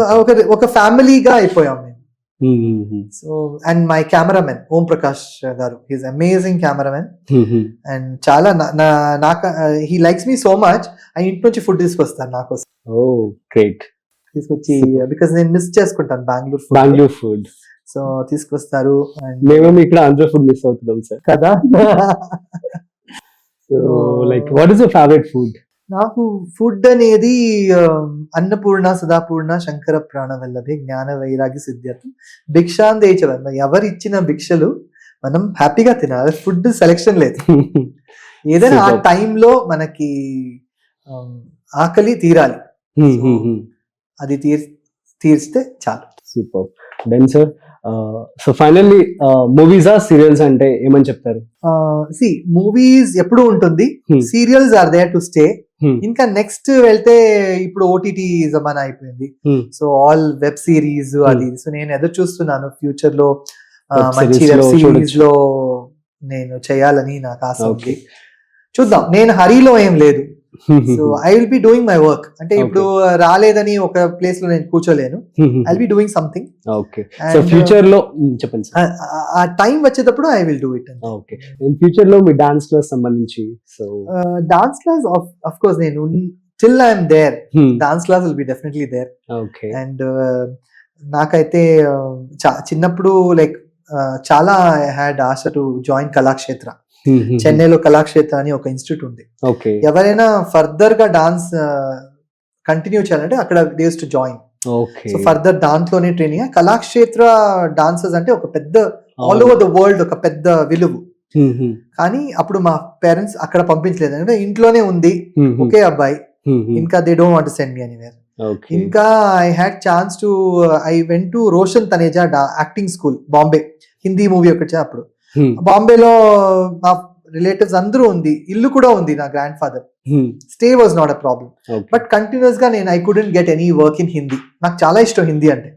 ఒక ఫ్యామిలీగా అయిపోయాం మేము. So and my cameraman Om Prakash గారు, హీస్ అమేజింగ్ కెమెరామెన్. అండ్ చాలా he likes me so much. ఆయన ఇంటి నుంచి ఫుడ్ తీసుకొస్తాను నా కోసం. తీసుకొచ్చి, బికాస్ నేను మిస్ చేసుకుంటాను బెంగళూరు ఫుడ్. సో తీసుకొస్తారు. మేము ఇక్కడ ఆంధ్ర ఫుడ్ మిస్ అవుతున్నాం సార్ కదా. So like what is your favourite food? నాకు ఫుడ్ అనేది అన్నపూర్ణ, సదాపూర్ణ, శంకర ప్రాణవల్లభి, జ్ఞాన వైరాగి సిద్ధ్యర్థం, భిక్షాందేచవ. ఎవరు ఇచ్చిన భిక్షలు మనం హ్యాపీగా తినాలి. ఫుడ్ సెలెక్షన్ లేదు, ఏదైనా ఆ టైంలో మనకి ఆకలి తీరాలి, అది తీర్చితే చాలు. Super. Done sir. So finally movies ఆ సీరియల్స్ అంటే ఏమని చెప్తారు? మూవీస్ ఎప్పుడు ఉంటుంది, serials are there to stay. ఇంకా నెక్స్ట్ వెళ్తే ఇప్పుడు ఓటీటీ జమానా అయిపోయింది, సో ఆల్ వెబ్ సిరీస్ అది. సో నేను ఎదురు చూస్తున్నాను ఫ్యూచర్ లో మంచి వెబ్ సిరీస్ లో నేను చేయాలని నాకు ఆశ ఉంది. చూద్దాం, నేను హరిలో ఏం లేదు, so I will be doing my work. అంటే ఇప్పుడు రాలేదని ఒక ప్లేస్ లో నేను కూర్చోలేను. I will be doing something. Okay. So future లో చెప్పండి సార్. ఆ టైం వచ్చేటప్పుడు I will do it. Okay. Future లో మీ డాన్స్ క్లాస్ సంబంధించి so dance class of course నేను till I am there, dance class will be definitely there. Okay. And నాకైతే చిన్నప్పుడు లైక్ చాలా I had Asha to join Kalakshetra. చెన్నైలో కళాక్షేత్ర అని ఒక ఇన్స్టిట్యూట్ ఉంది. ఓకే. ఎవరైనా ఫర్దర్ గా డాన్స్ కంటిన్యూ చేయాలంటే అక్కడ they use to join. Okay. So further దాంట్లోనే ట్రైనింగ్. కళాక్షేత్ర డాన్సర్స్ అంటే ఒక పెద్ద ఆల్ ఓవర్ ద వరల్డ్ ఒక పెద్ద విలువ. కానీ అప్పుడు మా పేరెంట్స్ అక్కడ పంపించలేదు, అంటే ఇంట్లోనే ఉంది ఒకే అబ్బాయి, ఇంకా they don't want to send me anywhere. ఇంకా I had chance to I went to Roshan Taneja acting school Bombay, Hindi movie ఒకటి అప్పుడు బాంబేలో మా రిలేటివ్స్ అందరూ ఉంది, ఇల్లు కూడా ఉంది నా grand father. Stay was not a problem. But continuous గా నేను I couldn't get any work in Hindi. నాకు చాలా ఇష్టం హిందీ అంటే,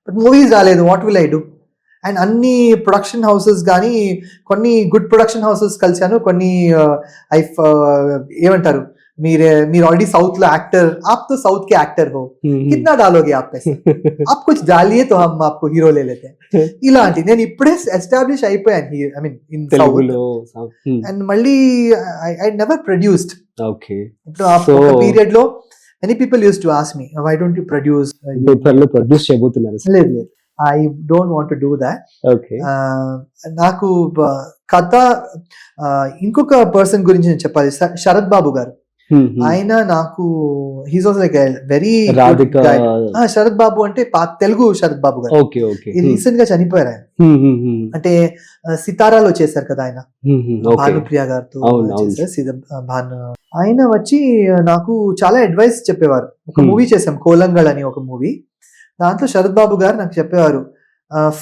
బట్ మూవీస్ రాలేదు. What will I do? And అన్ని ప్రొడక్షన్ హౌసెస్ కానీ కొన్ని గుడ్ ప్రొడక్షన్ హౌసెస్ కలిసాను, కొన్ని ఏమంటారు మీరు ఆల్రెడీ సౌత్ లో యాక్టర్, आप तो साउथ के एक्टर हो, कितना डालोगे आप पैसे, आप कुछ डालिए तो हम आपको हीरो ले लेते हैं. ఇలాంటి నేను ఇప్పుడే ఎస్టాబ్లిష్ అయిపోయాను, I mean in South. And మళ్ళీ ఐ నెవర్ ప్రొడ్యూస్డ్. ఓకే. ఇప్పుడు ఆ పీరియడ్ లో many people use to ask me why don't you produce. Produce చేయబోతున్నారు? లేదు, I don't want to do that. Okay. నాకు కథ ఇంకొక పర్సన్ గురించి నేను చెప్పాలి, శరత్ బాబు గారు. ఆయన నాకు he's also like very Sarath Babu అంటే తెలుగు శరత్ బాబు గారు. రీసెంట్ గా చనిపోయారు ఆయన. అంటే సితారాలో చేశారు కదా ఆయన, భానుప్రియ గారితో భాను. ఆయన వచ్చి నాకు చాలా అడ్వైస్ చెప్పేవారు. ఒక మూవీ చేసాం కోలంగల్ అని ఒక మూవీ, దాంట్లో శరత్ బాబు గారు నాకు చెప్పేవారు,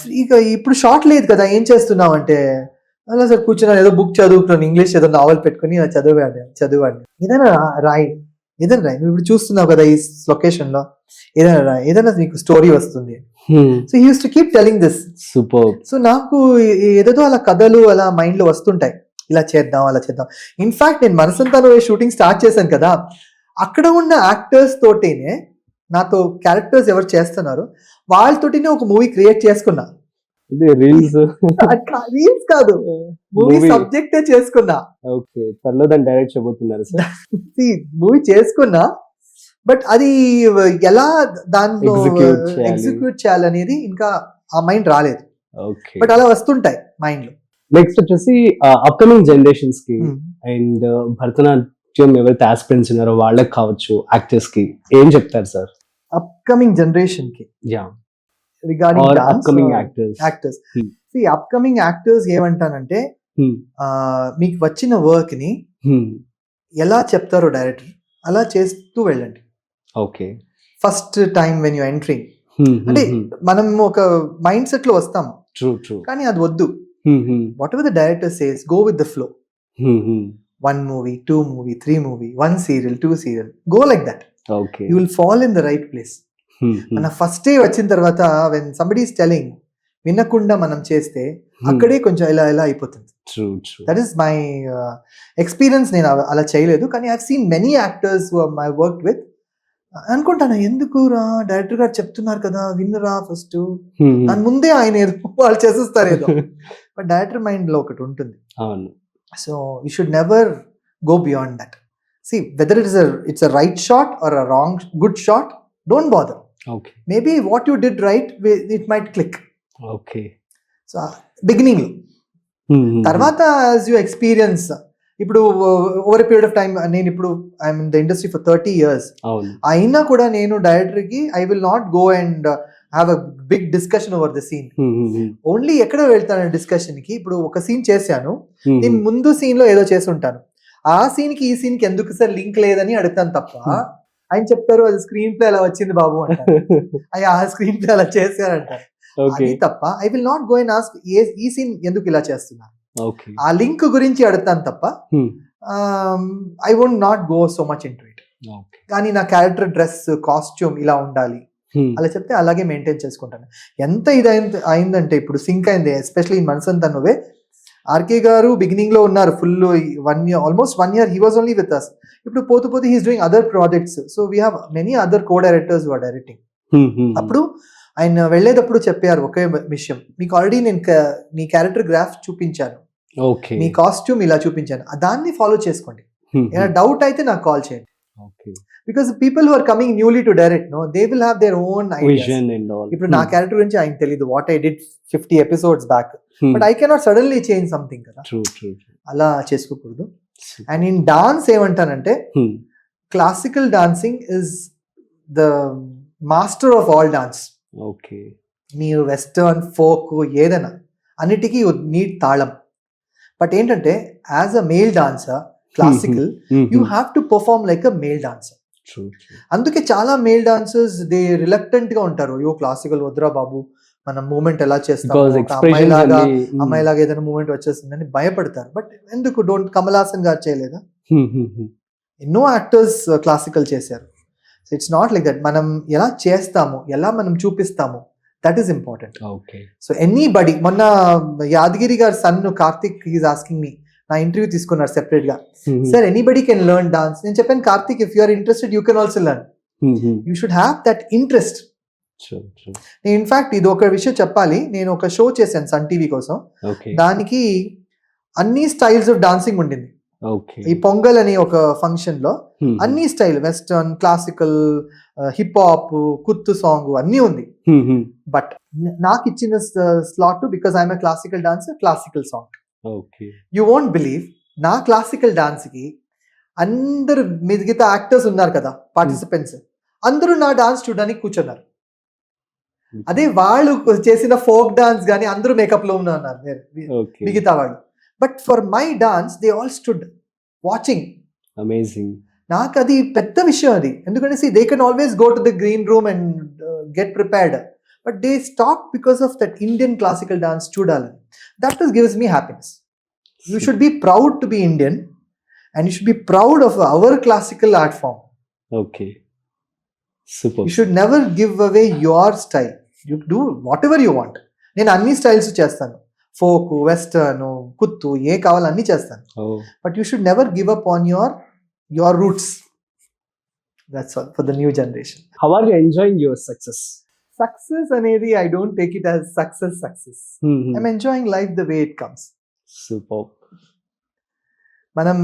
ఫ్రీగా ఇప్పుడు షార్ట్ లేదు కదా ఏం చేస్తున్నావు అంటే, అలా సార్ కూర్చున్నాను, ఏదో బుక్ చదువుకున్నాను, ఇంగ్లీష్ ఏదో నావెల్ పెట్టుకుని చదివాడు. ఏదైనా రాయి నువ్వు ఇప్పుడు చూస్తున్నావు కదా ఈ లొకేషన్ లో, ఏదైనా రాయి, ఏదైనా నీకు స్టోరీ వస్తుంది. So he use to keep telling this. Super. So నాకు ఏదేదో అలా కథలు అలా మైండ్ లో వస్తుంటాయి, ఇలా చేద్దాం అలా చేద్దాం. ఇన్ఫాక్ట్ నేను మనసంతాను షూటింగ్ స్టార్ట్ చేశాను కదా, అక్కడ ఉన్న యాక్టర్స్ తోటేనే నాతో క్యారెక్టర్స్ ఎవరు చేస్తున్నారు వాళ్ళతోటినే ఒక మూవీ క్రియేట్ చేసుకున్నా. రీల్స్ కాదు, మూవీ సబ్జెక్టే చేసుకున్నా. ఓకే. త్వరలో దాన్ని డైరెక్ట్ చేయబోతున్నారు సార్? మూవీ చేసుకున్నా, బట్ అది ఎలా దాంట్లో ఎగ్జిక్యూట్ చేయాలనేది ఇంకా ఆ మైండ్ రాలేదు. బట్ అలా వస్తుంటాయి మైండ్ లో. నెక్స్ట్ వచ్చేసి అప్కమింగ్ జనరేషన్స్ కి అండ్ భరతనాట్యం ఎవరైతే ఆస్పిరెంట్స్ ఉన్నారో వాళ్ళకి కావచ్చు, యాక్టర్స్ కి ఏం చెప్తారు సార్? అప్కమింగ్ జనరేషన్ కి regarding upcoming actors. Upcoming actors ఏమంటానంటే, మీకు వచ్చిన వర్క్ ని ఎలా చెప్తారో డైరెక్టర్ అలా చేస్తూ వెళ్ళండి. Okay. First time when you entering, అంటే మనం ఒక మైండ్ సెట్ లో వస్తాం, కానీ అది వద్దు. What ever the director says, go with the flow. 1 movie, 2 movie, 3 movie, 1 serial, 2 serial, go like that. Okay. You will fall in the right place. మన first day వచ్చిన తర్వాత వెన్ సంబడీ ఈస్ టెలింగ్ వినకుండా మనం చేస్తే అక్కడే కొంచెం ఇలా అయిపోతుంది. That is my experience. నేను అలా చేయలేదు, కానీ I have seen many actors who I worked with. అనుకుంటాను, ఎందుకు రా డైరెక్టర్ గారు చెప్తున్నారు కదా విన్నరా ఫస్ట్, దాని ముందే ఆయన ఏదో వాళ్ళు చేసేస్తారు ఏదో. బట్ డైరెక్టర్ మైండ్ లో ఒకటి ఉంటుంది. So you should never go beyond that. See, whether it's a right shot or a wrong good shot, don't bother. Okay. Maybe what you did right, it might click. Okay. So beginning lo tarvata as you experience, ఇప్పుడు over period of time, నేను ఇప్పుడు I'm in the industry for 30 years. అయినా కూడా నేను director కి I will not go and have a big discussion over the scene. Only ఎక్కడ వెళ్తాను discussion కి, ఇప్పుడు ఒక సీన్ చేశాను, నేను ముందు సీన్ లో ఏదో చేసి ఉంటాను, ఆ సీన్ కి ఈ సీన్ కి ఎందుకు సార్ లింక్ లేదని అడుగుతాను తప్ప, ఆయన చెప్తారు అది స్క్రీన్ ప్లే అలా వచ్చింది బాబు అంటారు, ఆ స్క్రీన్ ప్లే అలా చేశారంటారు. అది తప్ప I will not go and ask ఈ సీన్ ఎందుకు ఇలా చేస్తున్నారు, ఆ లింక్ గురించి అడుగుతాను తప్ప I won't not go so much in to it. కానీ నా క్యారెక్టర్ డ్రెస్ కాస్ట్యూమ్ ఇలా ఉండాలి అలా చెప్తే అలాగే మెయింటైన్ చేసుకుంటాను. ఎంత ఇది అయిందంటే ఇప్పుడు సింక్ అయింది, ఎస్పెషల్లీ ఇన్ మనసంతా నువ్వే ఆర్కే గారు బిగినింగ్ లో ఉన్నారు full 1 year, almost 1 year he was only with us. ఇప్పుడు పోతూ పోతూ he's doing other projects. So we have many other co directors who are directing. అప్పుడు ఆయన వెళ్ళేటప్పుడు చెప్పారు ఒకే విషయం, మీకు ఆల్రెడీ నేను మీ క్యారెక్టర్ గ్రాఫ్ చూపించాను, మీ కాస్ట్యూమ్ ఇలా చూపించాను, దాన్ని ఫాలో చేసుకోండి, ఏమైనా డౌట్ అయితే నాకు కాల్ చేయండి. Because people who are coming newly to direct no they will have their own ideas. ఇప్పుడు నా క్యారెక్టర్ గురించి ఆయన తెలియదు, what I did 50 episodes back, but I cannot suddenly change something కదా, అలా చేసుకోకూడదు. అండ్ ఇన్ డాన్స్ ఏమంటానంటే classical dancing is the master of all dance. మీరు వెస్టర్న్ ఫోక్ ఏదైనా అన్నిటికీ నీట్ తాళం. బట్ ఏంటంటే as a male dancer classical you have to perform like a male dancer. అందుకే చాలా మేల్ డాన్సర్స్ దే రిలక్టెంట్ గా ఉంటారు, అయ్యో క్లాసికల్ వద్దురా బాబు, మనం మూమెంట్ ఎలా చేస్తాం, అమ్మాయిలాగా ఏదైనా మూమెంట్ వచ్చేస్తుందని భయపడతారు. బట్ ఎందుకు డోంట్ కమల్ హాసన్ గారు చేయలేదా? ఎన్నో యాక్టర్స్ క్లాసికల్ చేశారు. So it's not like that. మనం ఎలా చేస్తాము, ఎలా మనం చూపిస్తాము, that is important. So anybody, మొన్న యాదగిరి గారి son Karthik is asking me, నా ఇంటర్వ్యూ తీసుకున్నారు సెపరేట్ గా, sir anybody can learn dance. నేను చెప్పాను Karthik, if you are interested you can also learn, you should have that interest. నేను ఇన్ఫాక్ట్ ఇది ఒక విషయం చెప్పాలి, నేను ఒక షో చేశాను సన్ టీవీ కోసం, దానికి అన్ని స్టైల్స్ ఆఫ్ డాన్సింగ్ ఉండింది. ఈ పొంగల్ అనే ఒక ఫంక్షన్ లో అన్ని style, western, classical, hip hop, కుత్తు సాంగ్ అన్ని ఉంది. బట్ నాకు ఇచ్చిన slot, because I'm a classical dancer, classical song. You won't believe, నా క్లాసికల్ డాన్స్ కి అందరు మిగతా యాక్టర్స్ ఉన్నారు కదా పార్టిసిపెంట్స్, అందరూ నా డాన్స్ చూడడానికి కూర్చున్నారు. అదే వాళ్ళు చేసిన ఫోక్ డాన్స్ గానీ అందరూ మేకప్ లో ఉన్నారు మిగతా వాళ్ళు. But for my dance they all stood watching. Amazing. నాకు అది పెద్ద విషయం అది, ఎందుకంటే they can always go to the green room and get prepared, but they stop because of that Indian classical dance చూడాలని. That gives me happiness. You should be proud to be Indian and you should be proud of our classical art form. Super. You should never give away your style. You do whatever you want. నేను అన్ని styles చేస్తాను, folk, western, kothu, ఏ కావాలి అన్ని చేస్తాను. But you should never give up on your roots. That's all for the new generation. How are you enjoying your success? Success అనేది I don't take it as success. I'm enjoying life the way it comes. Super. మనం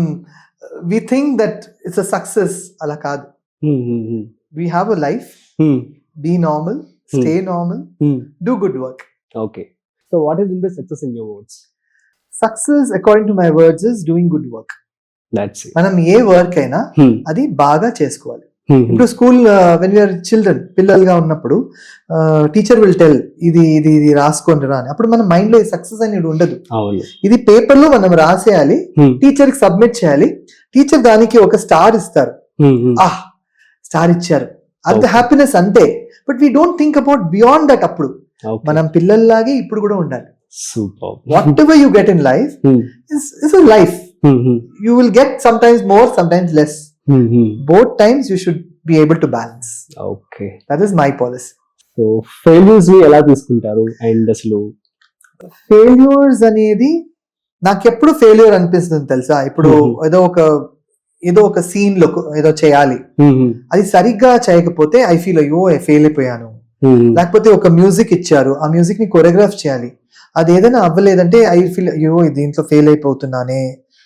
we think that it's a success, అలా కాదు. We have a life, be normal, stay normal, do good work. Okay. So what is the success in your words? Success according to my words is doing good work. That's it. మనం ఏ work అయినా అది బాగా చేసుకోవాలి. ఇప్పుడు school when you're children, పిల్లలుగా ఉన్నప్పుడు teacher will tell ఇది ఇది ఇది రాసుకోండి రా అని, అప్పుడు మన మైండ్ లో సక్సెస్ అనేది ఉండదు. ఇది పేపర్ లో మనం రాసేయాలి, టీచర్ కి సబ్మిట్ చేయాలి, టీచర్ దానికి ఒక స్టార్ ఇస్తారు, స్టార్ ఇచ్చారు, అంత హ్యాపీనెస్ అంతే. But we don't think about beyond that. అప్పుడు మనం పిల్లల్లాగే ఇప్పుడు కూడా ఉండాలి. What ever you get in life is a life. You will get sometimes more, sometimes less. Both times you should be able to balance. Okay. That is my policy. So failures ni ela తీసుకుంటారు? And అసలు failures అనేది నాకు ఎప్పుడు failure అనిపిస్తుంది తెలుసా? ఇప్పుడు ఏదో ఒక సీన్ లో ఏదో చేయాలి, అది సరిగ్గా చేయకపోతే ఐ ఫీల్ అయ్యో ఫెయిల్ అయిపోయాను. లేకపోతే ఒక మ్యూజిక్ ఇచ్చారు, ఆ మ్యూజిక్ ని కొరియోగ్రాఫ్ చేయాలి, అది ఏదైనా అవ్వలేదంటే ఐ ఫీల్ అయ్యో దీంట్లో ఫెయిల్ అయిపోతున్నానే,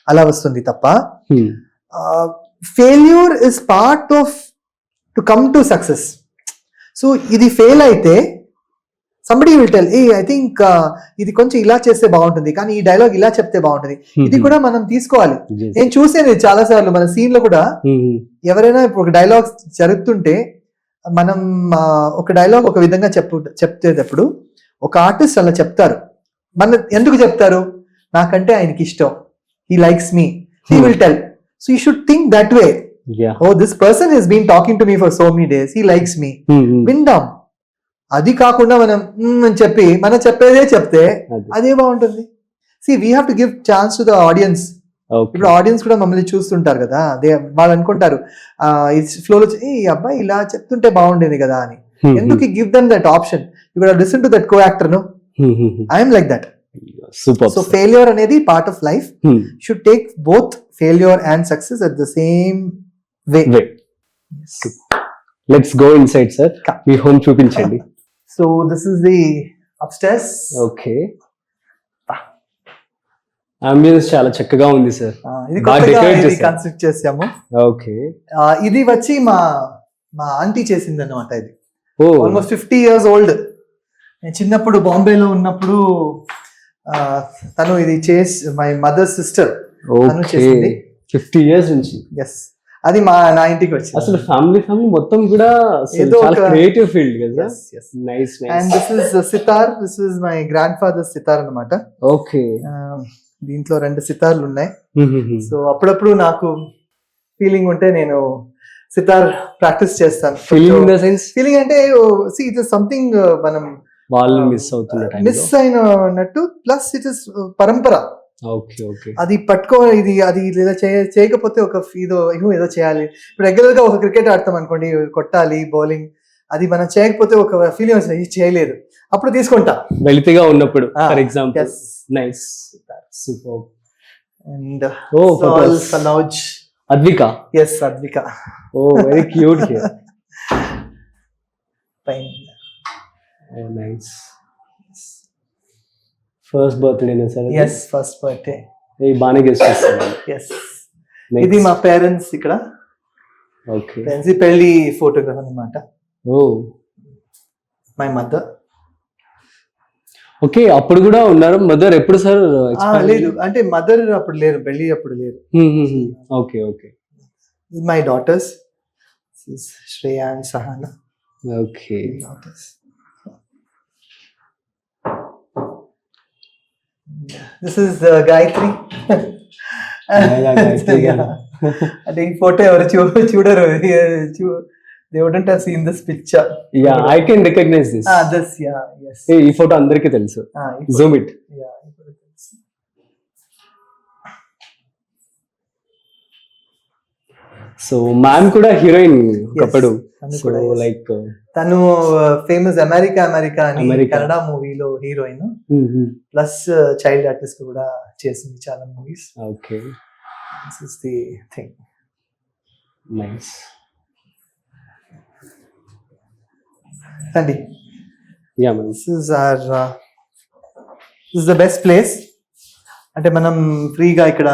అలా వస్తుంది తప్ప failure is part of to come to success. So ఇది ఫెయిల్ అయితే somebody will tell, hey I think ఇది కొంచెం ఇలా చేస్తే బాగుంటుంది, కానీ ఈ డైలాగ్ ఇలా చెప్తే బాగుంటుంది, ఇది కూడా మనం తీసుకోవాలి. నేను చూసాను చాలా సార్లు మన సీన్ లో కూడా, ఎవరైనా ఇప్పుడు ఒక డైలాగ్ జరుగుతుంటే మనం ఒక డైలాగ్ ఒక విధంగా చెప్తేటప్పుడు ఒక ఆర్టిస్ట్ అలా చెప్తారు. మన ఎందుకు చెప్తారు? నాకంటే ఆయనకి ఇష్టం, he likes me, he will tell. So you should think that way. Yeah. Oh, this person has been talking to me for so many days, he likes me. విందాం. అది కాకుండా మనం అని చెప్పి మనం చెప్పేదే చెప్తే అదే బాగుంటుంది. See, we have to give chance to the audience. ఇప్పుడు ఆడియన్స్ కూడా మమ్మల్ని చూస్తుంటారు కదా, వాళ్ళు అనుకుంటారు ఫ్లోలో ఈ అబ్బాయి ఇలా చెప్తుంటే బాగుండేది కదా అని. ఎందుకు give them that option? You got listen to that co actor. No, I am like that. Super. So failure అనేది part of life. Should take both failure and success at the same way. Let's go inside sir. మీ home చూపించండి. So this is the upstairs. Okay, ambience చాలా చక్కగా ఉంది sir. ఇది బాగా కొత్తగా decorate ఇది చేశారు. కన్స్ట్రక్ట్ చేసాము. ఓకే. ఇది వచ్చి మా ఆంటీ చేసింది అనమాట. ఇది ఓ ఆల్మోస్ట్ 50 years ఓల్డ్. నేను చిన్నప్పుడు బాంబేలో ఉన్నప్పుడు తను ఇది మై మదర్ సిస్టర్ తను ఓకే. చేసింది. 50 years నుంచి. ఎస్, అది నా ఇంటికి వచ్చింది. అసలు ఫ్యామిలీ మొత్తం కూడా అసలు ఏదో చాలా ఒక- క్రియేటివ్ ఫీల్డ్ కదా. Yes, yes. Nice and nice. This is sitar. This is my grand father sitar అనమాట. ఓకే. దీంట్లో 2 సితార్లు ఉన్నాయి. సో అప్పుడప్పుడు నాకు ఫీలింగ్ ఉంటే నేను సితార్ ప్రాక్టీస్ చేస్తాను. Feeling in the sense feeling అంటే ఇట్ ఇస్ సంథింగ్ మనం వాళ్ళు మిస్ అవుతున్న టైం. మిస్ అయినట్టు. ప్లస్ ఇట్ ఇస్ పరంపర. Okay okay. అది అది లేదా చేయకపోతే ఒక ఏదో చేయాలి. ఇప్పుడు రెగ్యులర్ గా ఒక క్రికెట్ ఆడతాం అనుకోండి, కొట్టాలి బౌలింగ్, అది మనం చేయకపోతే ఒక ఫీలింగ్ వస్తుంది, ఇది చేయలేదు. అప్పుడు తీసుకుంటా వెలితిగా ఉన్నప్పుడు for example. yes. Nice, super. And Oh, photos. Sanoj. Advika. Yes, Advika. Oh very cute here. Fine. Nice. First బర్త్డేనా సార్? Yes, first birthday. బాగానే గెస్ట్ చేస్తున్నాను. ఎస్, ఇది మా పేరెంట్స్ ఇక్కడ. ఓకే. ఫ్రెండ్స్ పెళ్లి ఫోటోగ్రాఫ్ అన్నమాట. Oh my mother. ఓకే, అప్పుడు కూడా ఉన్నారు. మదర్ ఎప్పుడు సార్? లేదు, అంటే మదర్ అప్పుడు లేరు, పెళ్లి అప్పుడు లేరు. Okay okay. My daughters Shreya and Sahana. Okay. This is Gayatri. అంటే ఈ ఫోటో ఎవరు చూడరు. They wouldn't have seen this picture. Yeah, I can recognize this. This, yeah, yes. ఈ ఫోటో అందరికీ తెలుసు. Zoom it. Yeah, so ma'am కూడా హీరోయిన్ ఒకప్పుడు. తను సో కూడా, yes. లైక్ తను ఫేమస్ అమెరికా అని America. కన్నడ మూవీలో హీరోయిన్. ప్లస్ చైల్డ్ ఆర్టిస్ట్ కూడా చేసింది చాలా movies. Okay. This is the thing. Nice. అండి, yeah ma'am. This is the best place. అంటే మనం ఫ్రీగా ఇక్కడ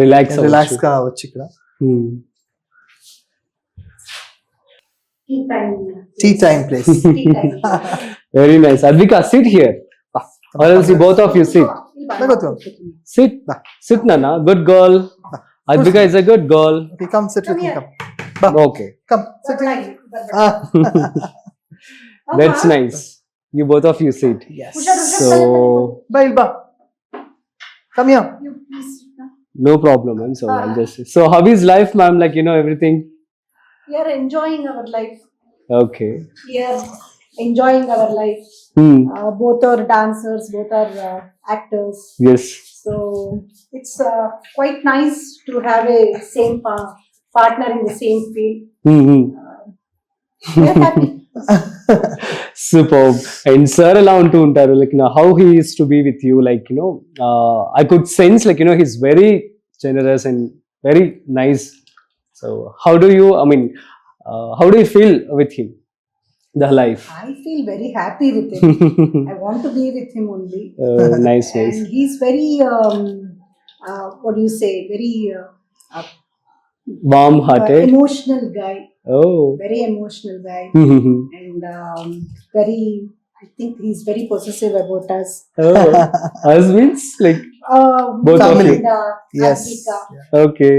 రిలాక్స్ గా వచ్చి ఇక్కడ tea time place. Very nice. Advika, sit here. Or else you both of you sit. Sit Nana, good girl. Advika is a good girl. Okay, come sit with me. Okay. Come sit with me. That's nice. You both of you sit. Yes. So Ilba, come here. no problem, ma'am. So I'll just. So how is life, ma'am? Like, everything. We are enjoying our life. Okay. We are enjoying our life. Both are dancers, both are actors. Yes. So it's quite nice to have a same partner in the same field. We are happy. Superb. And sir ఎలా ఉంటూ ఉంటారు, like how he is to be with you, like I could sense, like he's very generous and very nice. So how do you feel with him, the life? I feel very happy with him. I want to be with him only. Nice. And he's very what do you say, very Warm hearted. emotional guy. Oh. Very emotional guy. And I think he's very possessive about us. Oh. Us means like both of Family. you. Yes. Advika. Okay.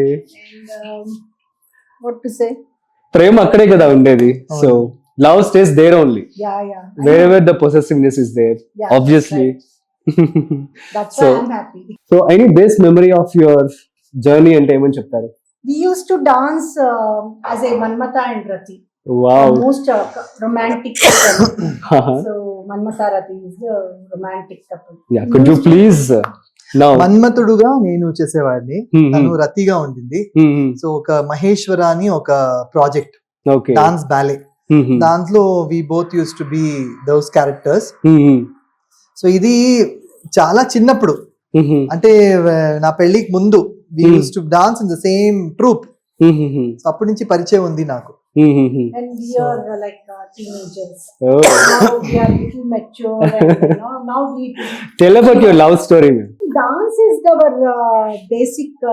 And what to say? ప్రేమ అక్కడే కదా ఉండేది. So love stays there only. Yeah. Wherever the possessiveness is there, Yeah, obviously. That's So- why I'm happy. So any best memory of your journey అంటే ఏమని చెప్తారు? We used to dance as a Manmata and Rati. Wow. Most romantic couple. So Manmata Rati is the romantic couple. Yeah, could you please now? మన్మథుడుగా నేను చేసేవాడిని, తను రతిగా ఉండింది. So ఒక మహేశ్వర అని ఒక ప్రాజెక్ట్, Okay. డాన్స్ బ్యాలే, దాంట్లో we both used to be those characters. So ఇది చాలా చిన్నప్పుడు అంటే నా పెళ్లికి ముందు we used to dance in the same troupe. అప్పటి నుంచి పరిచయం ఉంది నాకు. And we are like teenagers. Oh. Now we are little mature and now we Tell about your love story, ma'am. dance is our basic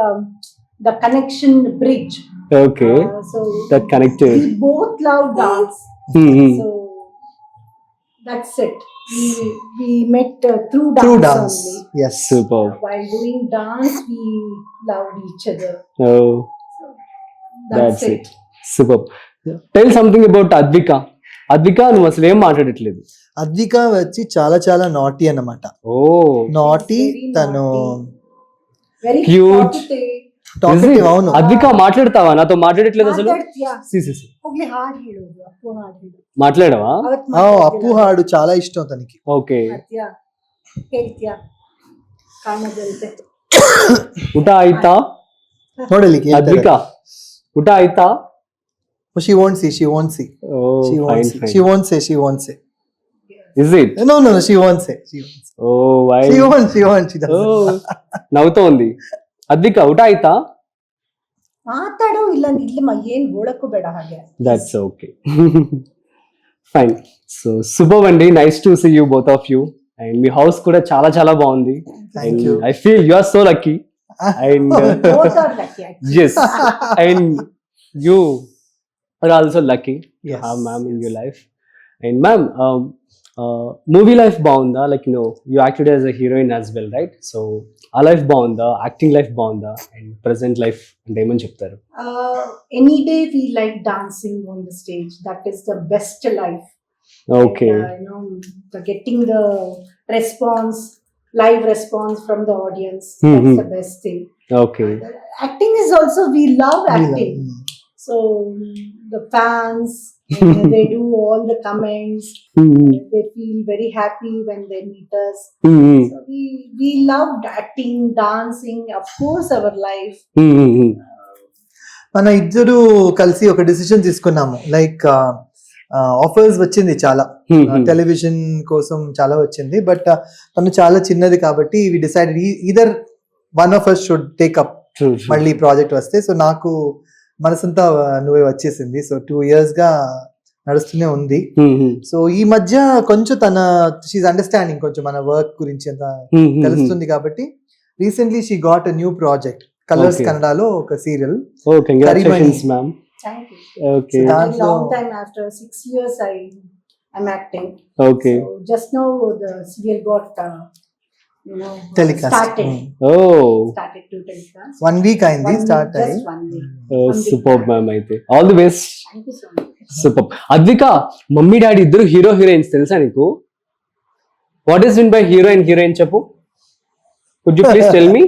the connection bridge. Okay. So That connected. we both love dance. Mhm. So that's it. We met through dance, Through dance. only. Yes. Super. While doing dance, we loved each other. Oh, That's it. Super. Tell something about Advika. Advika, నువ్వు అసలు ఏం మాట్లాడట్లేదు. అద్విక వచ్చి చాలా చాలా naughty అన్నమాట. ఓ, naughty Very తను naughty. Very Cute. talkative. Talkative. అవును. అద్విక మాట్లాడతావా? నాతో మాట్లాడట్లేదు అసలు. ಮಾತಾಡ್ತೀಯಾ? సి. ಹೋಗ್ಲಿ ಹಾಡು ಹೇಳೋದು, ಅಪ್ಪು ಹಾಡು ಹೇಳು. మాట్లాడవా? ಅವತ್ತು అప్పు హాడు చాలా ఇష్టం తనకి. ఓకే. ಮಾಡ್ತೀಯಾ? ಹೇಳ್ತೀಯಾ? ಕಾಣದಂತೆ. ಊಟ ಆಯ್ತಾ? ನೋಡಲಿಕ್ಕೆ ಅದ್ವಿಕ ಊಟ ಆಯ್ತಾ? she won't see. She won't say. Oh, She fine. won't say. Is it? No, she won't say. Oh, why? She won't. She doesn't. Oh, నవ్వుతోంది. Advika ಊಟ ಆಯ್ತಾ? ಮಾತಾಡೋ ಇಲ್ಲ ಇಲ್ಲಿ ಏನ್ ಗೋಳಕ್ಕೂ ಬೇಡ ಹಾಗೆ. That's okay. Fine. So, super అండి. Nice to see you both of you. And మీ హౌస్ కూడా చాలా చాలా బాగుంది. Thank you. I feel you are so lucky. And Both are lucky actually. yes, and you are also lucky to Yes. have ma'am in your life. And ma'am, movie life బాగుందా? Like, you acted as a heroine as well, right? So, ఆ life బాగుందా? Acting life బాగుందా? And present life అంటే ఏమని చెప్తారు? Any day we like dancing on the stage. That is the best life. Okay. And, getting the response, live response from the audience. Mhm. That's the best thing. Okay. Acting is also, we love acting. So the fans, they do all the comments. Mhm. They feel very happy when they meet us. Mhm. So we loved acting, dancing, of course, our life. Mhm. మన ఇద్దరు కలిసి ఒక decision తీసుకున్నాము. Like offers వచ్చింది చాలా, Mhm. Television కోసం చాలా వచ్చింది. బట్ తను చాలా చిన్నది కాబట్టి we decided either one of us should take up True, true. మళ్ళీ ప్రాజెక్ట్ వస్తే. సో నాకు మనసంతా నువ్వే వచ్చేసింది. సో 2 years గా నడుస్తూనే ఉంది. Mhm. సో ఈ మధ్య కొంచెం తన షీఈ్ అండర్స్టాండింగ్ కొంచెం మన వర్క్ గురించి అంత Mhm. తెలుస్తుంది కాబట్టి recently she got a new project colours Okay. కన్నడలో ఒక serial. Oh, congratulations, Karimani. ma'am. Thank you. Okay. So A that- long time after 6 years, I'm acting. Okay. So just now the serial got telecast started Oh, to telecast. 1 week అయింది One start week, అయ్యి. just 1 week. oh, One week superb, back. ma'am. అయితే all the best. Thank you so much. Super. Advika, mummy daddy ఇద్దరు hero heroines తెలుసా నీకు? What is mean by hero and heroine చెప్పు. Could you please tell me?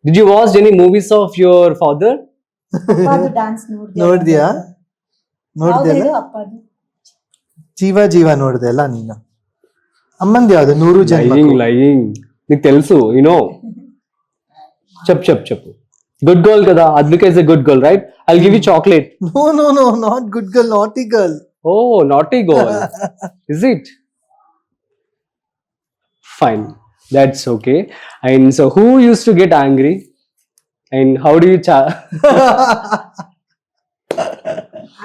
Did you watch any movies of your father? ಅಪ್ಪದು dance ನೋಡ್ದ್ಯಾ? ನೋಡ್ದೆಲ್ಲ ಅಪ್ಪದು ಜೀವ ನೋಡ್ದೆ ಅಲ್ಲ ನೀನು? ಅಮ್ಮಂది ಯಾವ್ದು? 100 లయింగ్ జన్మ. లయింగ్ నీకు తెలుసు, యునో. చెప్పు. గుడ్ గర్ల్ కదా, Advika is a good girl, right? I'll give you chocolate. No, not good girl, naughty girl. Oh, naughty girl. Is it? Fine. That's okay. And so who used to get angry? And how do you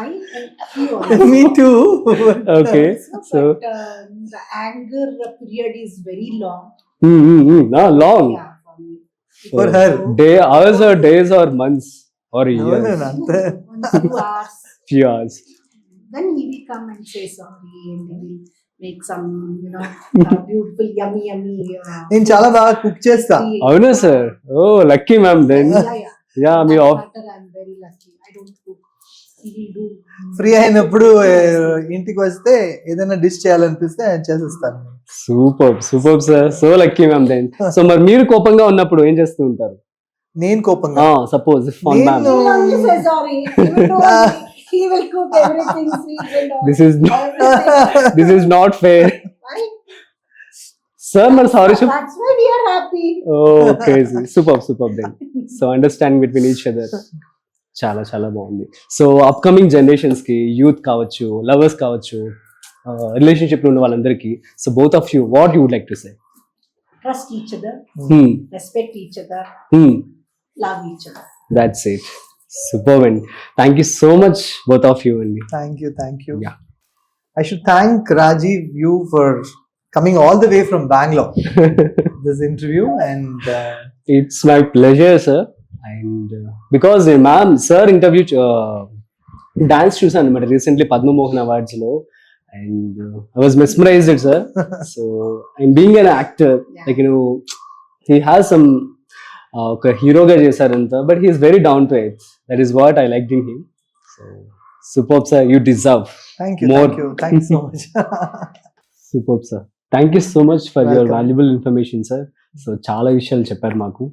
I and few also. Me too. Okay. So, But the anger period is very long. long. Yeah, for me. For her. Hours or days or months or years. No, అంతే. 1-2 hours. Few hours. Then he will come and say sorry, and he will make some, beautiful, yummy. నేను చాలా బాగా cook చేస్తా. tea. అవునా sir? Oh, lucky ma'am then. Yeah. Yeah, me That off. matter, I'm very lucky. I don't cook. He will do. Free అయినప్పుడు ఇంటికి వస్తే ఏదైనా dish చేయాలనిపిస్తే చేసేస్తాను. Super sir. So lucky ma'am then. So మరి మీరు కోపంగా ఉన్నప్పుడు ఏం చేస్తూ ఉంటారు? నేను కోపంగా సపోజ్ ఇఫ్ ఆన్ మ్యామ్. నేను- He will only say sorry. He will cook everything sweet and all. This is everything. this is not fair. Right? Sir మరి సారీ చెప్పు. That's why we are happy. Okay, super then. So understanding between each other చాలా చాలా బాగుంది. So upcoming generations కి, youth కావచ్చు, lovers కావచ్చు, relationship లో ఉన్న వాళ్ళందరికీ, so both of you what you would like to say? Trust each other, respect each other, love each other. That's it. Superb, and thank you so much, both of you. And Thank you. Yeah. I should thank Rajiv you for coming all the way from Bangalore this interview, and it's my pleasure, sir. And because ma'am, sir interview dance చూసాను అనమాట recently Padma Mohan Awards లో, and I was mesmerized, sir. So and being an actor, Yeah. like he has some ఒక హీరోగా చేశారంతా, but he is very down to earth. That is what I liked in him. So superb, sir. You deserve thank you more. thank you so much. Superb, sir. Thank you so much for your Welcome. valuable information, sir. So చాలా విషయాలు చెప్పారు మాకు,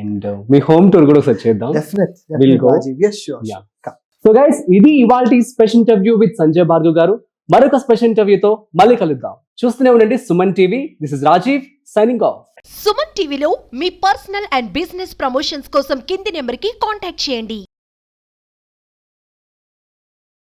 and me home tour కూడా ఒకసారి చేద్దాం. Definitely go. Rajiv, yes, sure. Yeah. So guys, ఇది ఇవాల్టి special interview with Sanjay Bhargav గారు. మరొక స్పెషల్ ఇంటర్వ్యూతో మళ్ళీ కలుద్దాం. చూస్తూనే ఉండండి Suman TV. This is Rajeev signing off. Suman టీవీలో మీ పర్సనల్ అండ్ బిజినెస్ ప్రమోషన్స్ కోసం కింది నెంబర్కి కాంటాక్ట్ చేయండి.